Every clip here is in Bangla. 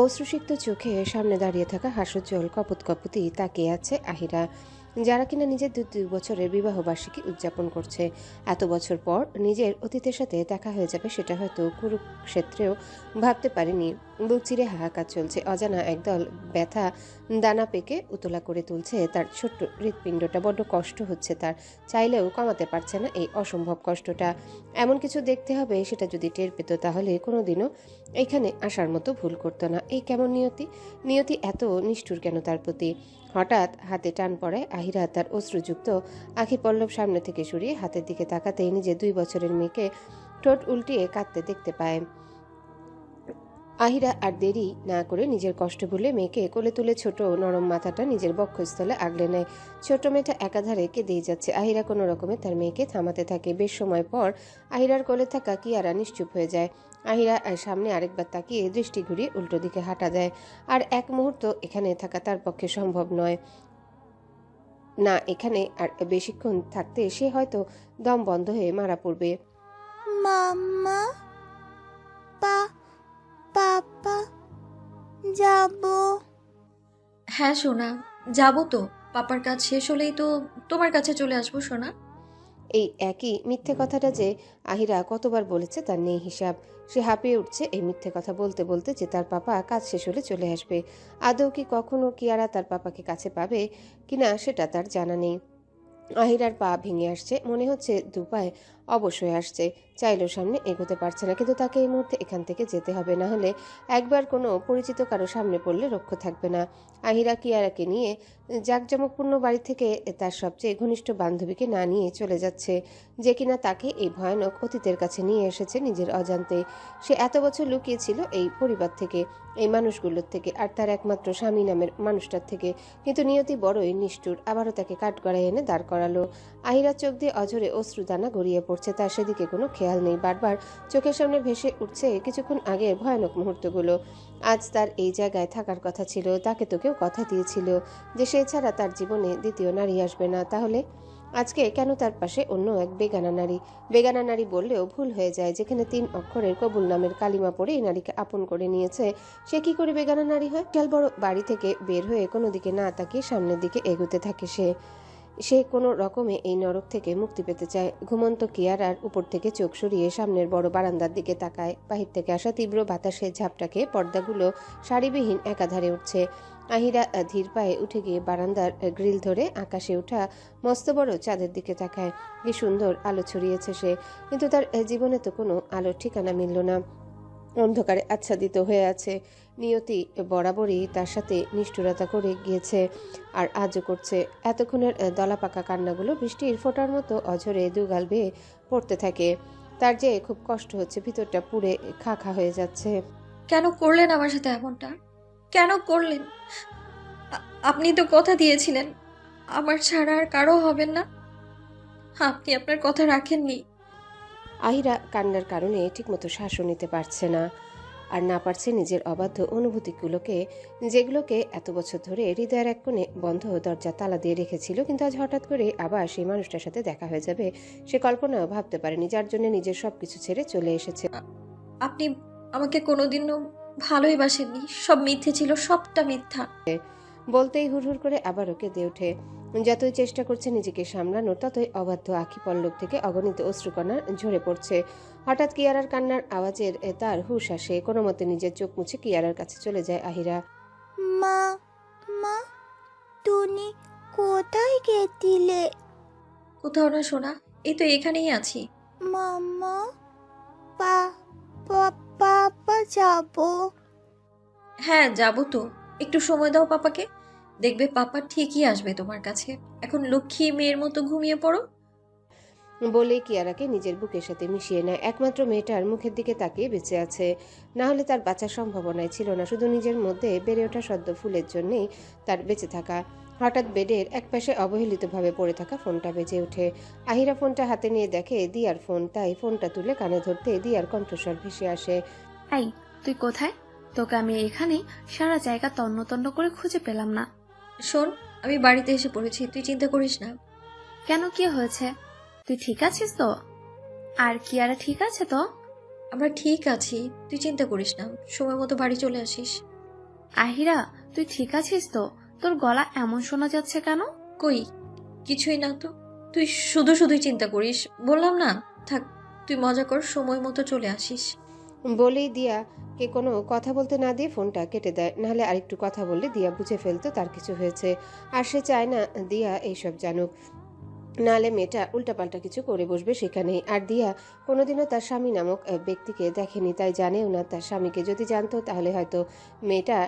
অশ্রুসিক্ত চোখে সামনে দাঁড়িয়ে থাকা হাস্যোজ্জ্বল কপোত তাকিয়ে আছে আহিরা, যারা কিনা নিজের ২ বছরের বিবাহবার্ষিকী উদযাপন করছে। এত বছর পর নিজের অতীতের সাথে দেখা হয়ে যাবে সেটা হয়তো কুরুক্ষেত্রেও ভাবতে পারেনি। বুক চিরে হাহাকার চলছে, অজানা একদল ব্যথা দানা পেকে উতলা করে তুলছে তার ছোট্ট হৃৎপিণ্ডটা। বড্ড কষ্ট হচ্ছে তার, চাইলেও কমাতে পারছে না এই অসম্ভব কষ্টটা। এমন কিছু দেখতে হবে, সেটা যদি টের পেত তাহলে কোনোদিনও এখানে আসার মতো ভুল করতো না। এই কেমন নিয়তি! নিয়তি এত নিষ্ঠুর কেন তার প্রতি? হঠাৎ হাতে টান পড়ায় আহিরা তার অশ্রুযুক্ত আখি পল্লব সামনে থেকে সরিয়ে হাতের দিকে তাকাতেই নিজে ২ বছরের মেয়েকে ঠোঁট উল্টিয়ে কাঁদতে দেখতে পায়। আহিরা আর দেরি না করে নিজের কষ্ট ভুলে মেয়েকে কোলে তুলে ছোট নরম মাথাটা নিজের বক্ষস্থলে আগলে নেয়। ছোট মেয়েটা একাধারে কেঁদেই যাচ্ছে। আহিরা কোনো রকমে তার মেয়েকে থামাতে থাকে। বেশ সময় পর আহিরার কোলে থাকা কিয়ারা নিশ্চুপ হয়ে যায়। আহিরা সামনে আরেকবার তাকিয়ে দৃষ্টি ঘুরিয়ে উল্টো দিকে হাঁটা দেয়। আর এক মুহূর্ত এখানে থাকা তার পক্ষে সম্ভব নয়। না, এখানে আর বেশিক্ষণ থাকতে সে হয়তো দম বন্ধ হয়ে মারা পড়বে। মাম্মা, পাপা, যাবো। হ্যাঁ সোনা, যাবো তো। পাপার কাজ শেষ হলেই তো তোমার কাছে চলে আসবো সোনা। এই একই মিথ্যে কথাটা যে আহিরা কতবার বলেছে তার নেই হিসাব। সে হাঁপিয়ে উঠছে এই মিথ্যে কথা বলতে বলতে যে তার পাপা কাজ শেষ হলে চলে আসবে। আদৌ কি কখনো কিয়ারা তার পাপাকে কাছে পাবে কিনা সেটা তার জানা নেই। আহিরার পা ভেঙে আসছে, মনে হচ্ছে দুপায়ে অবশ্যই আসছে। চাইলেও সামনে এগোতে পারছে না, কিন্তু তাকে এই মুহূর্তে এখান থেকে যেতে হবে, না হলে একবার কোনো পরিচিত কারো সামনে পড়লে রক্ষে থাকবে না। আহিরা কিয়ারাকে নিয়ে জাঁকজমকপূর্ণ বাড়ি থেকে তার সবচেয়ে ঘনিষ্ঠ বান্ধবীকে না নিয়ে চলে যাচ্ছে, যে কিনা তাকে এই ভয়ানক অতীতের কাছে নিয়ে এসেছে নিজের অজান্তে। সে এত বছর লুকিয়েছিল এই পরিবার থেকে, এই মানুষগুলোর থেকে, আর তার একমাত্র স্বামী নামের মানুষটার থেকে। কিন্তু নিয়তি বড়ই নিষ্ঠুর, আবারও তাকে কাঠগড়ায় এনে দাঁড় করালো। আহিরার চোখ দিয়ে অঝরে অশ্রুদানা গড়িয়ে পড়ছে, তার সেদিকে কোনো খেয়াল নেই। বারবার চোখের সামনে ভেসে উঠছে কিছুক্ষণ আগের ভয়ানক মুহূর্তগুলো। আজ তার এই জায়গায় থাকার কথা ছিল, তাকে তো কেউ কথা দিয়েছিল যে সে ছাড়া তার জীবনে দ্বিতীয় নারী আসবে না। তাহলে আজকে কেন তার পাশে অন্য এক বেগানা নারী? বেগানা নারী বললেও ভুল হয়ে যায়, যেখানে ৩ অক্ষরের কবুল নামের কালিমা পড়ে এই নারীকে আপন করে নিয়েছে, সে কি করে বেগানা নারী হয়? বিশাল বড় বাড়ি থেকে বের হয়ে কোনো দিকে না তাকিয়ে সামনের দিকে এগোতে থাকে সে। সে কোনো রকমে এই নরক থেকে মুক্তি পেতে চায়। ঘুমন্ত কিয়ারার উপর থেকে চোখ সরিয়ে সামনের বড় বারান্দার দিকে তাকায়। বাহির থেকে আসা তীব্র বাতাসের ঝাপটাকে পর্দাগুলো সারিবিহীন একাধারে উঠছে। আহিরা ধীর পায়ে উঠে গিয়ে বারান্দার গ্রিল ধরে আকাশে ওঠা মস্ত বড় চাঁদের দিকে তাকায়। কি সুন্দর আলো ছড়িয়েছে সে, কিন্তু তার জীবনে তো কোনো আলোর ঠিকানা মিলল না, অন্ধকারে আচ্ছাদিত হয়ে আছে। নিয়তি বরাবরই তার সাথে নিষ্ঠুরতা করে গিয়েছে, আর আজও করছে। এতক্ষণের দলাপাকা কান্নাগুলো বৃষ্টির ফোঁটার মতো অঝরে দুগাল বেয়ে পড়তে থাকে। তার যে খুব কষ্ট হচ্ছে, ভিতরটা পুড়ে খা খা হয়ে যাচ্ছে। কেন করলেন আমার সাথে এমনটা? কেন করলেন? আপনি তো কথা দিয়েছিলেন আমার ছাড়া আর কারো হবেন না। আপনি আপনার কথা রাখেননি। আহিরা কান্নার কারণে ঠিকমতো শ্বাসও নিতে পারছে না, আর না পারছে নিজের অবাধ্য অনুভূতিগুলোকে, যেগুলোকে এত বছর ধরে হৃদয়ের এক কোণে বন্ধ দরজা তালা দিয়ে রেখেছিল। কিন্তু আজ হঠাৎ করে আবার সেই মানুষটার সাথে দেখা হয়ে যাবে, সে কল্পনাও ভাবতে পারেনি, যার জন্য নিজের সবকিছু ছেড়ে চলে এসেছে। আপনি আমাকে কোনোদিনও ভালোই বাসেননি। সব মিথ্যে ছিল, সবটা মিথ্যা। বলতেই হুড়হুড় করে আবারও কেঁদে ওঠে। যতই চেষ্টা করছে নিজেকে সামলানোর, ততই অবাধ্য আখি পল্লব থেকে অগণিত অশ্রুকণা ঝরে পড়ছে। হঠাৎ কিয়ারার কান্নার আওয়াজের তার হুঁশ আসে। কোনো মতে নিজের চোখ মুছে কিয়ারার কাছে চলে যায় আহিরা। মা, মা, তুমি কোথায় গেছিলে? কোথাও না সোনা, এই তো এখানেই আছি। মাম্মা, পা পাপা, যাবো। হ্যাঁ যাবো তো, একটু সময় দাও পাপাকে। দেখবে পাপা ঠিকই আসবে তোমার কাছে। এখন লক্ষ্মী মেয়ের মতো ঘুমিয়ে পড়ো। বলে কিয়ারাকে নিজের বুকের সাথে মিশিয়ে নেয়। একমাত্র মেয়েটার মুখের দিকে তাকিয়ে বেঁচে আছে, না হলে তার বাঁচার সম্ভাবনাই ছিল না। শুধু নিজের মধ্যে বেড়ে ওঠা সদ্য ফুলের জন্যেই তার বেঁচে থাকা। হঠাৎ বেডের একপাশে অবহেলিতভাবে পড়ে থাকা ফোনটা বেজে ওঠে। আহিরা ফোনটা হাতে নিয়ে দেখে দিয়ার ফোন, তাই ফোনটা তুলে কানে ধরতে দিয়ার কণ্ঠস্বর ভেসে আসে। এই, তুই কোথায়? তোকে আমি এখানে সারা জায়গা তন্ন তন্ন করে খুঁজে পেলাম না। শোন, আমি বাড়িতে এসে পড়েছি, তুই চিন্তা করিস না। কেন, কি হয়েছে? তুই ঠিক আছিস তো? আর কিয়ারা ঠিক আছে তো? আমরা ঠিক আছি, তুই চিন্তা করিস না, সময় মতো বাড়ি চলে আসিস। আহিরা, তুই ঠিক আছিস তো? তোর গলা এমন শোনা যাচ্ছে কেন? কই, কিছুই না তো। তুই শুধু শুধুই চিন্তা করিস, বললাম না। থাক, তুই মজা কর, সময় মতো চলে আসিস। বলেই দিয়া কে কোনো কথা বলতে না দিয়ে ফোনটা কেটে দেয়। নাহলে আরেকটু কথা বললে দিয়া বুঝে ফেলতো তার কিছু হয়েছে। আর সে চায় না দিয়া এইসব জানুক, নাহলে মেয়েটা উল্টাপাল্টা কিছু করে বসবে সেখানেই। আর দিয়া কোনোদিনও তার স্বামী নামক ব্যক্তিকে দেখেনি, তাই জানেও না তার স্বামীকে। যদি জানতো তাহলে হয়তো মেয়েটা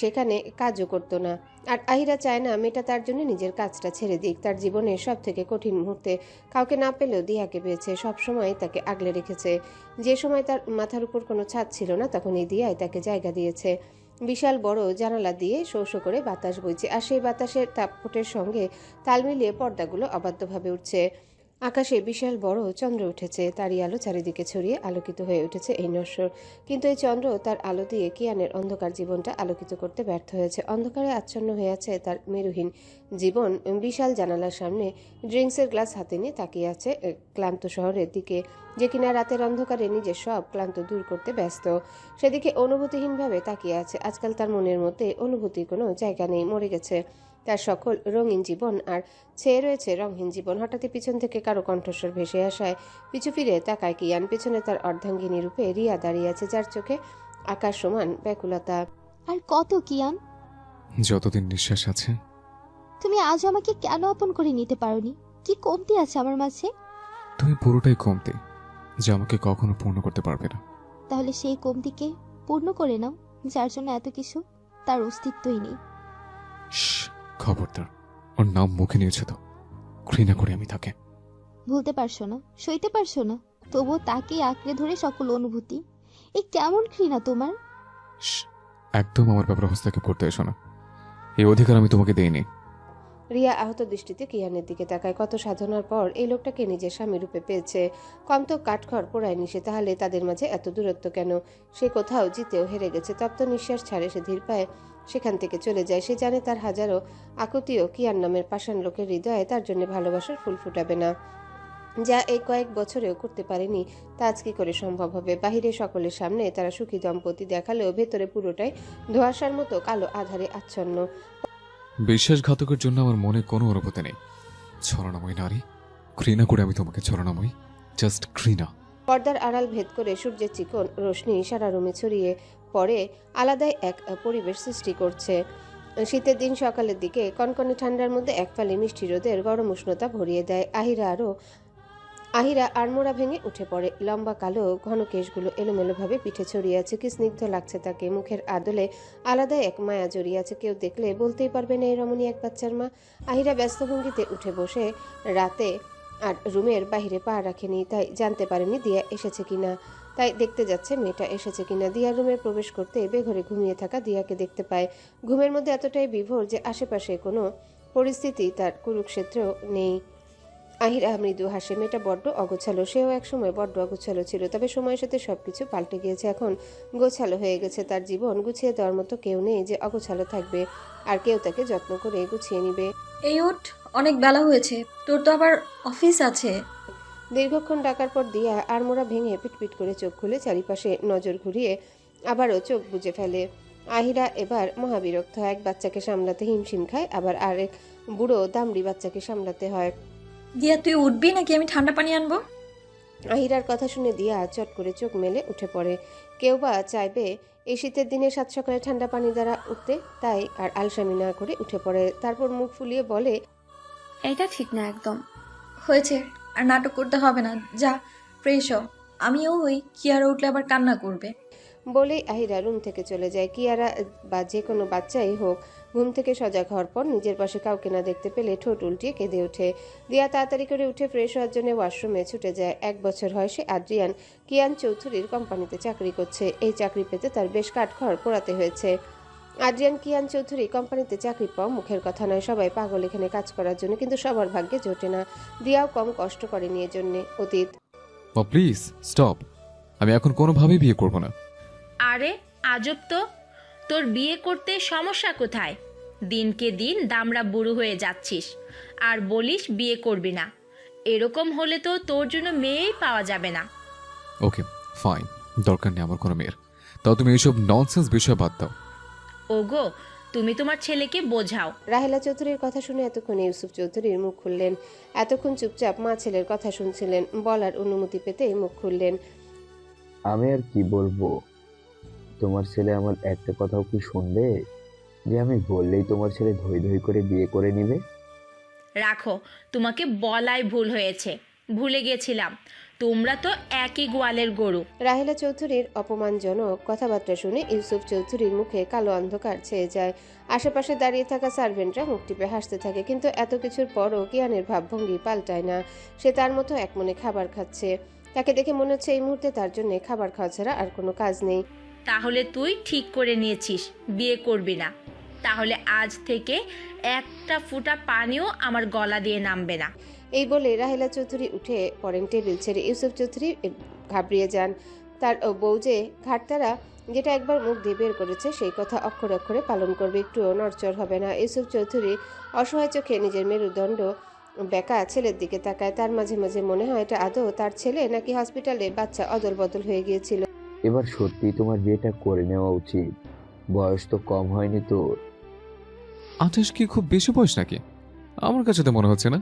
সেখানে কাজও করতো না। আর আহিরা চায় না মেয়েটা তার জন্য নিজের কাজটা ছেড়ে দিক। তার জীবনের সব থেকে কঠিন মুহূর্তে কাউকে না পেলেও দিয়াকে পেয়েছে, সব সময় তাকে আগলে রেখেছে। যে সময় তার মাথার উপর কোনো ছাদ ছিল না, তখন এই দিয়াই তাকে জায়গা দিয়েছে। বিশাল বড় জানালা দিয়ে শো শো করে বাতাস বইছে, আর সেই বাতাসের তাপফোঁটের সঙ্গে তাল মিলিয়ে পর্দাগুলো অবাধ্যভাবে উঠছে। আকাশে বিশাল বড় চন্দ্র উঠেছে, তারই আলো চারিদিকে ছড়িয়ে আলোকিত হয়ে উঠেছে এই নশ্বর। কিন্তু এই চন্দ্র তার আলো দিয়ে কিয়ানের অন্ধকার জীবনটা আলোকিত করতে ব্যর্থ হয়েছে। অন্ধকারে আচ্ছন্ন হয়ে আছে তার মেরুহীন জীবন। বিশাল জানালার সামনে ড্রিঙ্কসের গ্লাস হাতে নিয়ে তাকিয়ে আছে ক্লান্ত শহরের দিকে, যে কিনা রাতের অন্ধকারে নিজের সব ক্লান্ত দূর করতে ব্যস্ত। সেদিকে অনুভূতিহীনভাবে তাকিয়ে আছে। আজকাল তার মনের মধ্যে অনুভূতির কোনো জায়গা নেই, মরে গেছে তার সকল রঙিন জীবন, আর ছেয়ে রয়েছে রঙহীন জীবন। হঠাৎই পিছন থেকে কারো কণ্ঠস্বর ভেসে আসায় পিছু ফিরে তাকায় কিয়ান। পেছনে তার অর্ধাঙ্গিনী রূপে রিয়া দাঁড়িয়ে আছে, যার চোখে আকাশ সমান ব্যাকুলতা। আর কত কিয়ান, যতদিন নিঃশ্বাস আছে। তুমি আজ আমাকে কেন আপন করে নিতে পারোনি? কি কমতি আছে আমার মাঝে? তুমি পুরোটাই কমতে, যা আমাকে কখনো পূর্ণ করতে পারবে না। তাহলে সেই কমতিকে পূর্ণ করে নাও, যার জন্য এত কিছু, তার অস্তিত্বই নেই। শ্শ্, খবরদার, ওর নাম মুখে নিয়েছে তো। ঘৃণা করে আমি তাকে। ভুলতে পারছো না, সইতে পারছো না, তবুও তাকে আঁকড়ে ধরে সকল অনুভূতি। এই কেমন ঘৃণা তোমার! শ্শ্, একদম আমার ব্যাপারে হস্তক্ষেপ করতে এসো না। এই অধিকার আমি তোমাকে দেইনি। রিয়া আহত দৃষ্টিতে কিয়ানের দিকে তাকায়। কত সাধনার পর এই লোকটাকে নিজের স্বামী রূপে পেয়েছে। কম তো কাঠখড় পোড়ায়নি সে, তাহলে তাদের মাঝে এত দূরত্ব কেন? সে কোথাও জিতেও হেরে গেছে। তপ্ত নিঃশ্বাস ছাড়ে সে, ধীর পায়ে সেখান থেকে চলে যায়। সে জানে তার হাজারো আকুতিও কিয়ান নামের পাষাণ লোকের হৃদয়ে তার জন্য ভালোবাসার ফুল ফুটাবে না। যা এই কয়েক বছরেও করতে পারেনি, তা আজ কি করে সম্ভব হবে? বাহিরে সকলের সামনে তারা সুখী দম্পতি দেখালেও ভেতরে পুরোটাই ধোঁয়াশার মতো কালো আধারে আচ্ছন্ন। বিশ্বাসঘাতকের জন্য আমার মনে কোনো অনুভূতি নেই। ছলনাময়ী নারী, ঘৃণা করে আমি তোমাকে ছলনাময়ী, জাস্ট ঘৃণা। পর্দার আড়াল ভেদ করে সূর্যের চিকন রোশনি সারা রুমে ছড়িয়ে পড়ে, আলাদাই এক পরিবেশ সৃষ্টি করছে। শীতের দিন সকালের দিকে কনকনে ঠান্ডার মধ্যে এক ফালি মিষ্টি রোদের গরম উষ্ণতা ভরিয়ে দেয়। আহিরা আড়মোড়া ভেঙে উঠে পড়ে। লম্বা কালো ঘন কেশগুলো এলোমেলোভাবে পিঠে ছড়িয়ে আছে, কি স্নিগ্ধ লাগছে তাকে। মুখের আদলে আলাদাই এক মায়া জড়িয়ে আছে, কেউ দেখলে বলতেই পারবে না এই রমণী এক বাচ্চার মা। আহিরা ব্যস্ত ভঙ্গিতে উঠে বসে, রাতে আর রুমের বাইরে পা রাখেনি, তাই জানতে পারেনি দিয়া এসেছে কিনা। তাই দেখতে যাচ্ছে মেয়েটা এসেছে কিনা। দিয়ার রুমে প্রবেশ করতে বেঘরে ঘুমিয়ে থাকা দিয়াকে দেখতে পায়। ঘুমের মধ্যে এতটাই বিভোর যে আশেপাশে কোনো পরিস্থিতি তার কুরুক্ষেত্রেও নেই। আহিরা মৃদু হাসে। মেয়েটা বড্ড অগোছালো, সেও একসময় বড্ড অগোছালো ছিল, তবে সময়ের সাথে সবকিছু পাল্টে গিয়েছে। এখন গোছালো হয়ে গেছে তার জীবন। গুছিয়ে দেওয়ার মতো কেউ নেই যে অগোছালো থাকবে, আর কেউ তাকে যত্ন করে গুছিয়ে নিবে। এই ওঠ, অনেক বেলা হয়েছে, তোর তো আবার অফিস আছে। দীর্ঘক্ষণ ডাকার পর দিয়া আড়মোড়া ভেঙে পিটপিট করে চোখ খুলে চারিপাশে নজর ঘুরিয়ে আবারও চোখ বুজে ফেলে। আহিরা এবার মহাবিরক্ত হয়। এক বাচ্চাকে সামলাতে হিমশিম খায়, আবার আরেক বুড়ো দামড়ি বাচ্চাকে সামলাতে হয়। দিয়া, তুই উঠবি নাকি আমি ঠান্ডা পানি আনবো? আহিরার কথা শুনে দিয়া চট করে চোখ মেলে উঠে পড়ে। কেউ বা চাইবে এই শীতের দিনে সাত সকালে ঠান্ডা পানি দ্বারা উঠতে, তাই আর আলসামি না করে উঠে পড়ে। তারপর মুখ ফুলিয়ে বলে, এটা ঠিক না একদম। হয়েছে, আর নাটক করতে হবে না, যা ফ্রেশ হ। আমিও ওই কিয়ারা উঠলে আবার কান্না করবে। বলেই আহিরা রুম থেকে চলে যায়। কিয়ারা বা যে কোনো বাচ্চাই হোক, ঘুম থেকে সজাগ হওয়ার পর নিজের পাশে কাউকে না দেখতে পেলে ঠোঁট উল্টিয়ে কেঁদে ওঠে। দিয়া তাড়াতাড়ি করে উঠে ফ্রেশ হওয়ার জন্য ওয়াশরুমে ছুটে যায়। 1 বছর হয় সে আদ্রিয়ান কিয়ান চৌধুরীর কোম্পানিতে চাকরি করছে। এই চাকরি পেতে তার বেশ কাঠখড় পোড়াতে হয়েছে। আদ্রিয়ান কিয়ান চৌধুরী কোম্পানিতে চাকরি পাওয়া মুখের কথা নয়, সবাই পাগল এখানে কাজ করার জন্য, কিন্তু সবার ভাগ্যে জোটে না। দিয়াও কম কষ্ট করেনি এর জন্যে। অতীত। প্লিজ স্টপ, আমি এখন কোনোভাবেই বিয়ে করব না। আরে আজব তো, তোর বিয়ে করতে সমস্যা কোথায়? দিনকে দিন দামড়া বুড়ো হয়ে যাচ্ছিস আর বলিস বিয়ে করবি না। এরকম হলে তো তোর জন্য মেয়েই পাওয়া যাবে না। ওকে ফাইন, দরকার নেই আমার কোনো মেয়ের। তাও তুমি এইসব ননসেন্স বিষয় বাদ দাও। ওগো, তুমি তোমার ছেলেকে বোঝাও। রাহেলা চৌধুরীর কথা শুনে এতক্ষণে ইউসুফ চৌধুরীর মুখ খুললেন। এতক্ষণ চুপচাপ মা ছেলের কথা শুনছিলেন, বলার অনুমতি পেতেই মুখ খুললেন। আমি আর কি বলবো? তোমার ছেলে আমার একটা কথাও কি শুনবে? যে আমি বললেই তোমার ছেলে ধৈ ধৈ করে বিয়ে করে নিবে? রাখো, তোমাকে বলাই ভুল হয়েছে, ভুলে গেছিলাম তোমরা তো একই গোয়ালের গরু। রাহেলা চৌধুরীর অপমানজনক কথাবার্তা শুনে ইউসুফ চৌধুরীর মুখে কালো অন্ধকার ছেয়ে যায়। আশেপাশে দাঁড়িয়ে থাকা সার্ভেন্টরা মুখ টিপে হাসতে থাকে, কিন্তু এত কিছুর পরও কিয়ানের ভাবভঙ্গি পাল্টায় না। সে তার মতো একমনে খাবার খাচ্ছে। তাকে দেখে মনে হচ্ছে এই মুহূর্তে তার জন্য খাবার খাওয়া ছাড়া আর কোনো কাজ নেই। তাহলে তুই ঠিক করে নিয়েছিস বিয়ে করবি না। তাহলে আজ থেকে একটা ফোঁটা পানিও আমার গলা দিয়ে নামবে না। এই বলে রাহেলা চৌধুরী উঠে পড়েন টেবিল ছেড়ে। ইউসুফ চৌধুরী ঘাবড়িয়ে যান। তার বউ যে ঘাটতারা যেটা একবার মুখ দিয়ে বের করেছে সেই কথা অক্ষরে অক্ষরে পালন করবে, একটুও নড়চড় হবে না। ইউসুফ চৌধুরী অসহায় চোখে নিজের মেরুদণ্ড বেকা ছেলের দিকে তাকায়। তার মাঝে মাঝে মনে হয় এটা আদৌ তার ছেলে নাকি হসপিটালে বাচ্চা অদল বদল হয়ে গিয়েছিল। এবার সত্যি তোমার বিয়েটা করে নেওয়া উচিত। বয়স তো কম হয়নি তোর। 28 কি খুব বেশি বয়স নাকি? আমার কাছে তো মনে হচ্ছে না।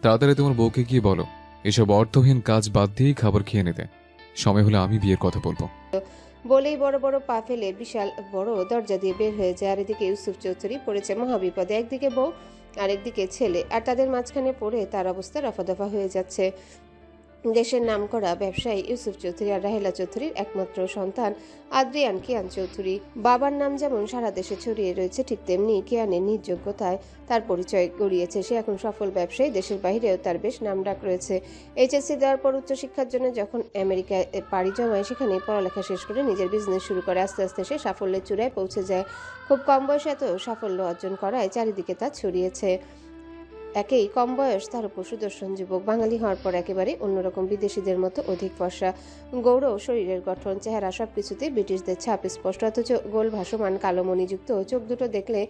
তাড়াতাড়ি তোমার বউকে গিয়ে বলো এসব অর্থহীন কাজ বাদ দিয়েই খাবার খেয়ে নিতে। সময় হলে আমি বিয়ের কথা বলবো। বলেই বড় বড় পা ফেলে বিশাল বড় দরজা দিয়ে বের হয়ে যায়। আর এদিকে ইউসুফ চৌধুরী পড়েছে মহাবিপদে। একদিকে বউ আর একদিকে ছেলে, আর তাদের মাঝখানে পড়ে তার অবস্থা রফাদফা হয়ে যাচ্ছে। দেশের নামকরা ব্যবসায়ী ইউসুফ চৌধুরী আর রাহেলা চৌধুরীর একমাত্র সন্তান আদ্রিয়ান কিয়ান চৌধুরী। বাবার নাম যেমন সারা দেশে ছড়িয়ে রয়েছে, ঠিক তেমনি কিয়ানের নিজ যোগ্যতায় তার পরিচয় গড়িয়েছে। সে এখন সফল ব্যবসায়ী, দেশের বাইরেও তার বেশ নামডাক রয়েছে। এইচএসসি দেওয়ার পর উচ্চশিক্ষার জন্য যখন আমেরিকায় পাড়ি জমায়, সেখানে পড়ালেখা শেষ করে নিজের বিজনেস শুরু করে। আস্তে আস্তে সে সাফল্যের চূড়ায় পৌঁছে যায়। খুব কম বয়সে এত সাফল্য অর্জন করায় চারিদিকে তা ছড়িয়েছে। একেই কম বয়স, তার উপর সুদর্শন যুবক। বাঙালি হওয়ার পর একেবারে অন্যরকম, বিদেশিদের মতো অধিক ফর্সা, গৌর শরীরের গঠন, চেহারা সবকিছুতেই ব্রিটিশদের ছাপ স্পষ্ট। অথচ গোল ভাসমান কালো মণিযুক্ত চোখ দুটো দেখলে